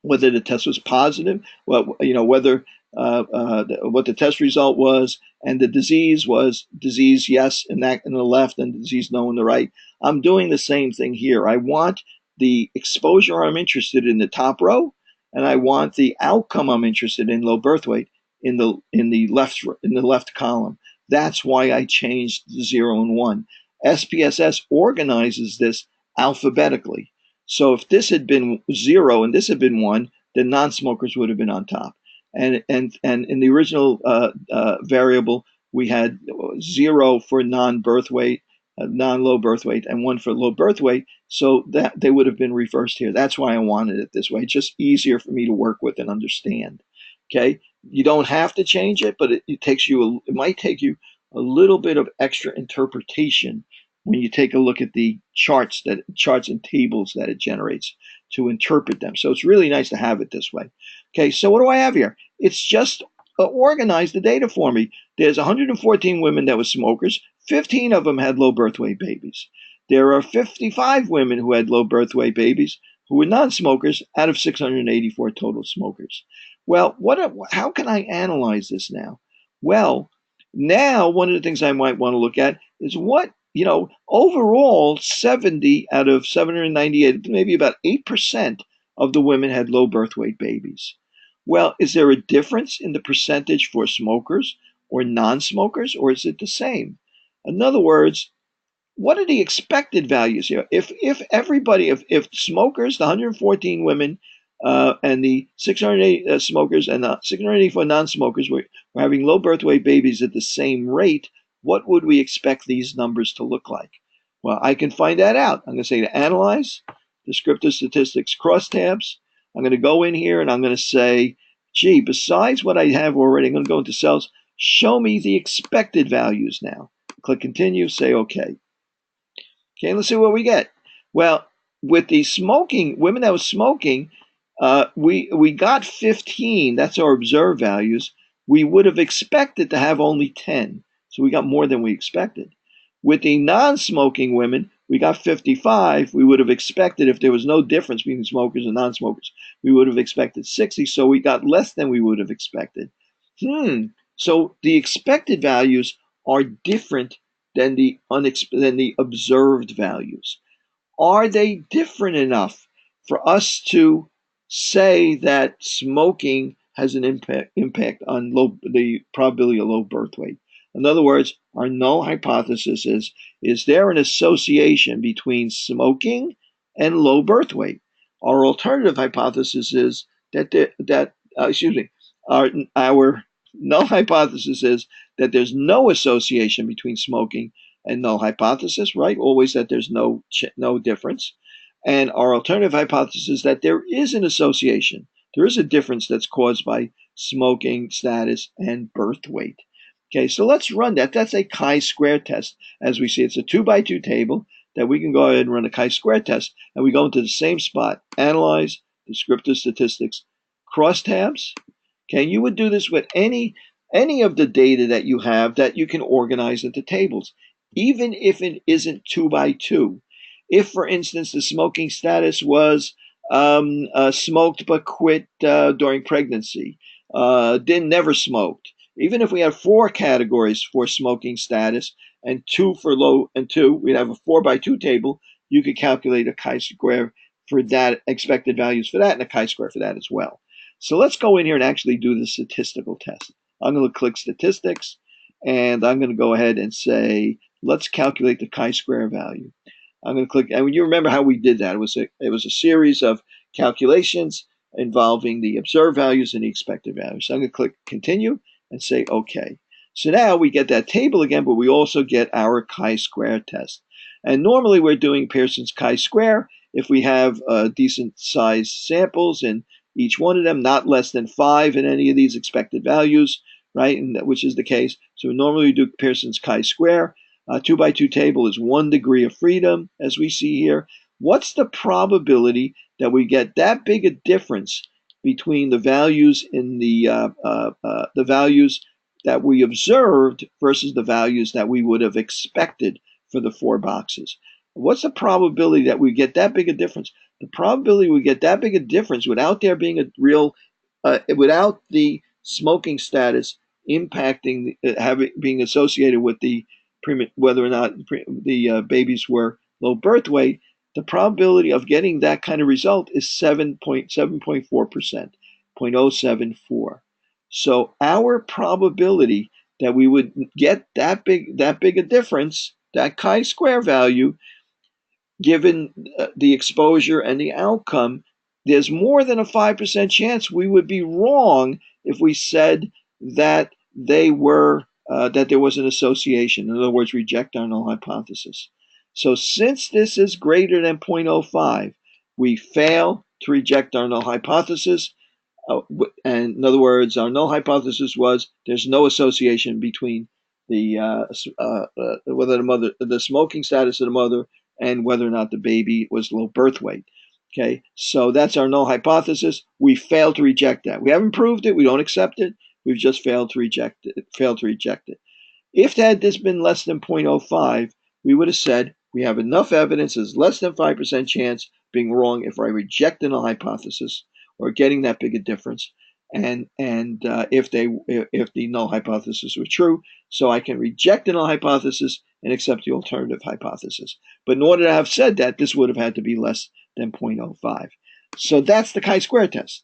whether the test was positive, whether what the test result was, and the disease was disease yes in the left and disease no in the right. I'm doing the same thing here. I want the exposure I'm interested in the top row, and I want the outcome I'm interested in, low birth weight, in the left column. That's why I changed the 0 and 1. SPSS organizes this alphabetically. So if this had been 0 and this had been 1, then non-smokers would have been on top. And in the original variable, we had 0 for non-birth weight, non-low birth weight, and 1 for low birth weight. So that they would have been reversed here. That's why I wanted it this way. It's just easier for me to work with and understand. Okay, you don't have to change it, but it might take you a little bit of extra interpretation when you take a look at the charts and tables that it generates to interpret them. So it's really nice to have it this way. Okay, so what do I have here? It's just organized the data for me. There's 114 women that were smokers. 15 of them had low birth weight babies. There are 55 women who had low birth weight babies. who were non-smokers out of 684 total smokers. Well, how can I analyze this now? Well, now one of the things I might want to look at is overall 70 out of 798, maybe about 8% of the women had low birth weight babies. Well, is there a difference in the percentage for smokers or non-smokers, or is it the same? In other words, what are the expected values here? If everybody, if smokers, the 114 women, and the 608 smokers and the 684 non-smokers were having low birth weight babies at the same rate, what would we expect these numbers to look like? Well, I can find that out. I'm going to say to analyze, descriptive statistics crosstabs. I'm going to go in here and I'm going to say, gee, besides what I have already, I'm going to go into cells, show me the expected values now. Click continue, say okay. Okay, let's see what we get. Well, with the smoking, women that was smoking, we got 15. That's our observed values. We would have expected to have only 10. So we got more than we expected. With the non-smoking women, we got 55. We would have expected, if there was no difference between smokers and non-smokers, we would have expected 60. So we got less than we would have expected. So the expected values are different than the observed values. Are they different enough for us to say that smoking has an impact on the probability of low birth weight? In other words, our null hypothesis is there an association between smoking and low birth weight? Our alternative hypothesis is our null hypothesis is that there's no association between smoking and null hypothesis, right? Always that there's no difference. And our alternative hypothesis is that there is an association. There is a difference that's caused by smoking status and birth weight. Okay, so let's run that. That's a chi-square test. As we see, it's a 2x2 table that we can go ahead and run a chi-square test. And we go into the same spot, analyze, descriptive statistics, crosstabs. Okay, you would do this with any of the data that you have that you can organize into tables, even if it isn't 2x2. If, for instance, the smoking status was smoked but quit during pregnancy, never smoked. Even if we have 4 categories for smoking status and 2 for low and 2, we'd have a 4x2 table. You could calculate a chi-square for that, expected values for that, and a chi-square for that as well. So let's go in here and actually do the statistical test. I'm going to click statistics, and I'm going to go ahead and say, let's calculate the chi-square value. I'm going to click, and you remember how we did that. It was a series of calculations involving the observed values and the expected values. So I'm going to click continue and say okay. So now we get that table again, but we also get our chi-square test. And normally we're doing Pearson's chi-square if we have decent sized samples, and each one of them not less than 5 in any of these expected values, right? And which is the case. So normally we do Pearson's chi-square. 2x2 table is 1 degree of freedom, as we see here. What's the probability that we get that big a difference between the values in the values that we observed versus the values that we would have expected for the 4 boxes? What's the probability that we get that big a difference? The probability we get that big a difference without there being a real, without the smoking status impacting, being associated with the whether or not the babies were low birth weight, the probability of getting that kind of result is 7.4%, 0.074. So our probability that we would get that big a difference, that chi-square value, given the exposure and the outcome, there's more than a 5% chance we would be wrong if we said that they were that there was an association. In other words, reject our null hypothesis. So since this is greater than 0.05, we fail to reject our null hypothesis. And in other words, our null hypothesis was there's no association between the whether the smoking status of the mother and whether or not the baby was low birth weight. Okay, so that's our null hypothesis. We failed to reject that. We haven't proved it. We don't accept it. We've just failed to reject it. If had this been less than 0.05, we would have said we have enough evidence. There's less than 5% chance being wrong if I reject the null hypothesis or getting that big a difference, and if the null hypothesis were true, so I can reject the null hypothesis and accept the alternative hypothesis. But in order to have said that, this would have had to be less than 0.05. So that's the chi-square test.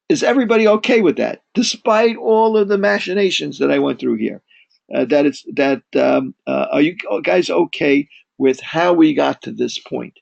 Is everybody okay with that, despite all of the machinations that I went through here? Are you guys okay with how we got to this point?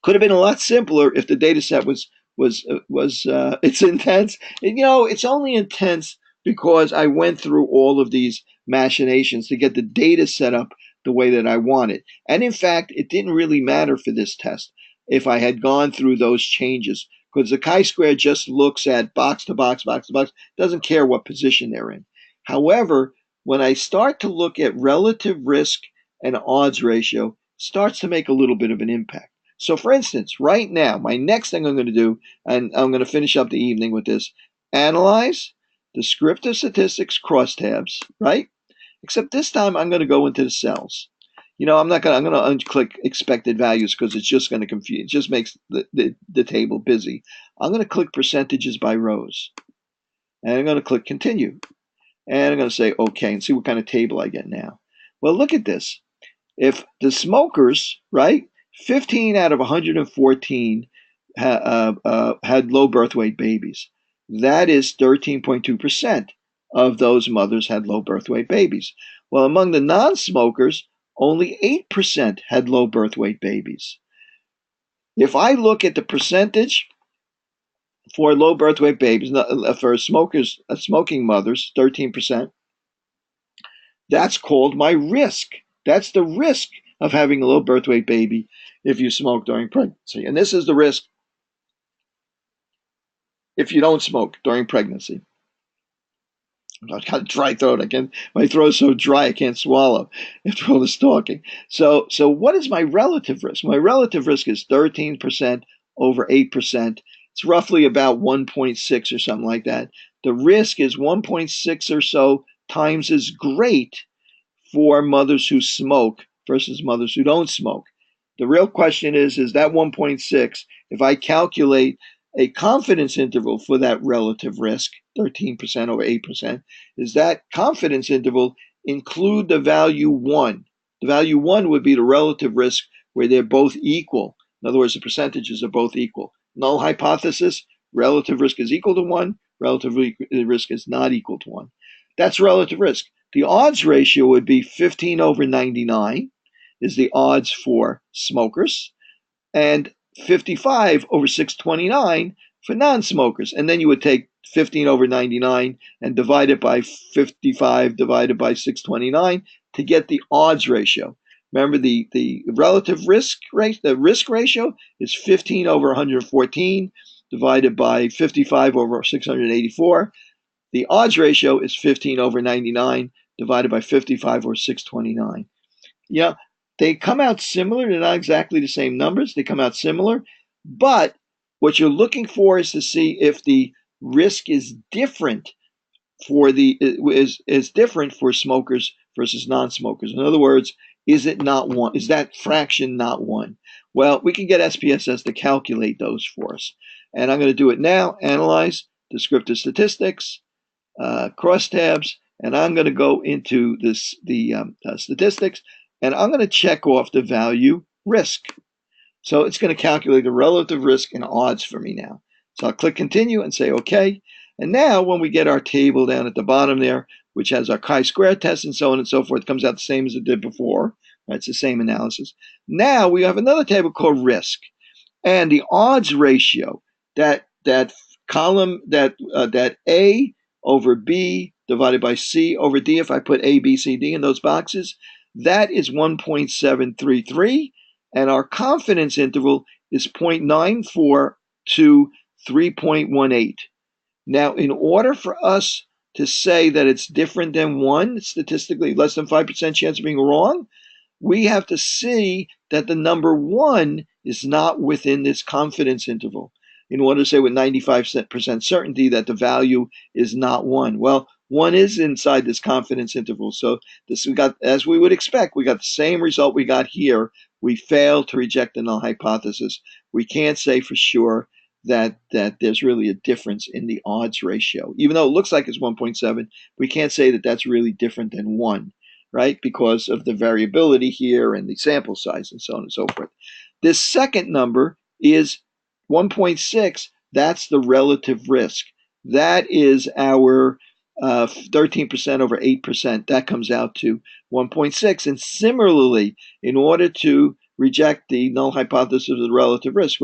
Could have been a lot simpler if the data set was it's intense. And, it's only intense because I went through all of these machinations to get the data set up the way that I wanted. And in fact, it didn't really matter for this test if I had gone through those changes, because the chi-square just looks at box to box, box to box, doesn't care what position they're in. However, when I start to look at relative risk and odds ratio, starts to make a little bit of an impact. So for instance, right now, my next thing I'm going to do, and I'm going to finish up the evening with this, analyze descriptive statistics crosstabs, right? Except this time I'm going to go into the cells. I'm going to unclick expected values because it's just going to confuse, it just makes the table busy. I'm going to click percentages by rows. And I'm going to click continue. And I'm going to say okay and see what kind of table I get now. Well, look at this. If the smokers, right, 15 out of 114 had low birth weight babies. That is 13.2% of those mothers had low birth weight babies. Well, among the non-smokers, only 8% had low birth weight babies. If I look at the percentage for low birth weight babies, for smoking mothers, 13%, that's called my risk. That's the risk of having a low birth weight baby if you smoke during pregnancy. And this is the risk if you don't smoke during pregnancy. I've got a dry throat. My throat's so dry I can't swallow after all this talking. So what is my relative risk? My relative risk is 13% over 8%. It's roughly about 1.6 or something like that. The risk is 1.6 or so times as great for mothers who smoke versus mothers who don't smoke. The real question is that 1.6, if I calculate a confidence interval for that relative risk, 13% over 8%, is that confidence interval include the value 1? The value 1 would be the relative risk where they're both equal. In other words, the percentages are both equal. Null hypothesis, relative risk is equal to 1, relative risk is not equal to 1. That's relative risk. The odds ratio would be 15 over 99 is the odds for smokers, and 55 over 629 for non-smokers. And then you would take 15 over 99 and divide it by 55 divided by 629 to get the odds ratio. Remember, the relative risk rate, the risk ratio is 15 over 114 divided by 55 over 684. The odds ratio is 15 over 99 divided by 55 over 629. Yeah, they come out similar. They're not exactly the same numbers. They come out similar. But what you're looking for is to see if the risk is different is different for smokers versus non-smokers. In other words, is it not 1? Is that fraction not 1? Well, we can get SPSS to calculate those for us. And I'm going to do it now. Analyze descriptive statistics, crosstabs, and I'm going to go into the statistics, and I'm going to check off the value risk. So it's going to calculate the relative risk and odds for me now. So I'll click continue and say okay. And now when we get our table down at the bottom there, which has our chi-square test and so on and so forth, comes out the same as it did before. Right? It's the same analysis. Now we have another table called risk. And the odds ratio, that column, that A over B divided by C over D, if I put A, B, C, D in those boxes, that is 1.733, and our confidence interval is 0.94 to 3.18. Now, in order for us to say that it's different than 1, statistically less than 5% chance of being wrong, we have to see that the number 1 is not within this confidence interval in order to say with 95% certainty that the value is not 1. Well, 1 is inside this confidence interval. So this we got, as we would expect, we got the same result we got here. We failed to reject the null hypothesis. We can't say for sure that there's really a difference in the odds ratio. Even though it looks like it's 1.7, we can't say that that's really different than 1, right? Because of the variability here and the sample size and so on and so forth. This second number is 1.6. That's the relative risk. That is our 13% over 8%. That comes out to 1.6. And similarly, in order to reject the null hypothesis of the relative risk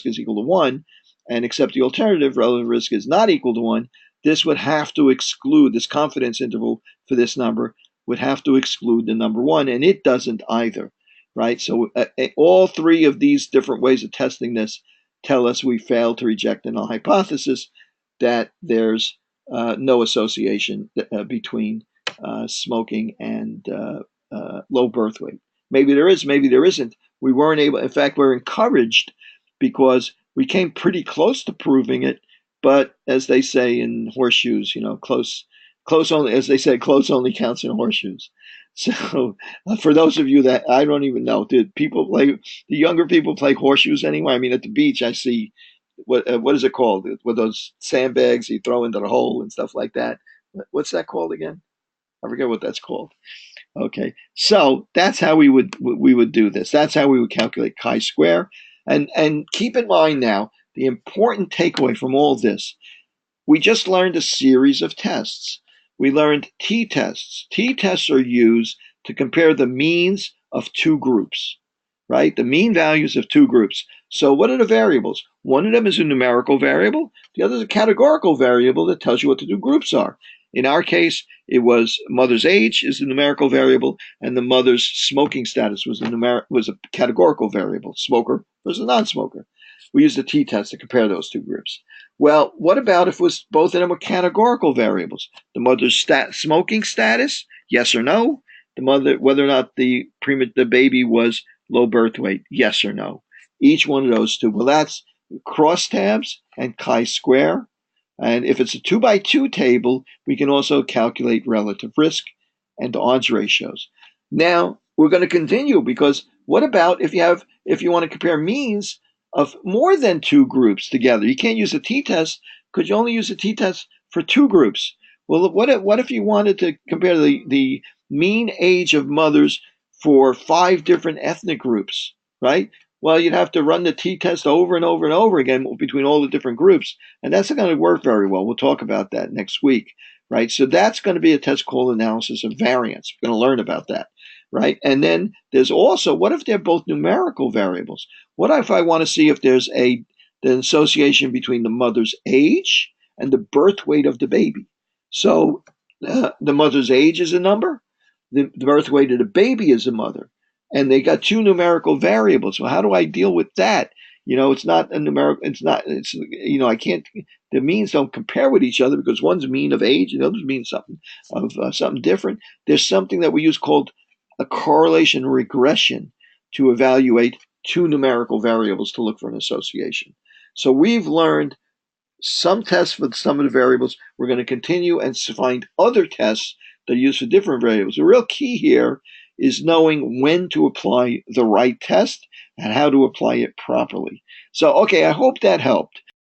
is equal to 1, and accept the alternative, relative risk is not equal to 1, this would have to exclude, this confidence interval for this number would have to exclude the number 1, and it doesn't either, right? So all three of these different ways of testing this tell us we failed to reject the null hypothesis, that there's no association between smoking and low birth weight. Maybe there is, maybe there isn't. We weren't able, in fact, we're encouraged because we came pretty close to proving it, but as they say in horseshoes, close only, as they say, close only counts in horseshoes. So for those of you that, I don't even know, did people play, the younger people play horseshoes anyway? I mean, at the beach, I see, what is it called? With those sandbags you throw into the hole and stuff like that. What's that called again? I forget what that's called. Okay, so that's how we would do this. That's how we would calculate chi-square. And keep in mind now, the important takeaway from all this, we just learned a series of tests. We learned t-tests. T-tests are used to compare the means of two groups, right? The mean values of two groups. So what are the variables? One of them is a numerical variable. The other is a categorical variable that tells you what the two groups are. In our case, it was mother's age is the numerical variable, and the mother's smoking status was a categorical variable, smoker versus non-smoker. We used the t-test to compare those two groups. Well, what about if it was both of them were categorical variables? The mother's smoking status, yes or no? The mother, whether or not the baby was low birth weight, yes or no? Each one of those two. Well, that's crosstabs and chi-square. And if it's a 2x2 table, we can also calculate relative risk and odds ratios. Now, we're going to continue, because what about if you want to compare means of more than two groups together? You can't use a t-test because you only use a t-test for two groups. Well, what if you wanted to compare the mean age of mothers for 5 different ethnic groups, right? Well, you'd have to run the t-test over and over and over again between all the different groups, and that's not going to work very well. We'll talk about that next week, right? So that's going to be a test called analysis of variance. We're going to learn about that, right? And then there's also, what if they're both numerical variables? What if I want to see if there's the association between the mother's age and the birth weight of the baby? So the mother's age is a number, the birth weight of the baby is a mother, and they got two numerical variables. So how do I deal with that? It's not a numerical, I can't, the means don't compare with each other because one's mean of age and the other's mean something of something different. There's something that we use called a correlation regression to evaluate two numerical variables to look for an association. So we've learned some tests for some of the variables. We're going to continue and find other tests that are used for different variables. The real key here is knowing when to apply the right test and how to apply it properly. So, okay, I hope that helped.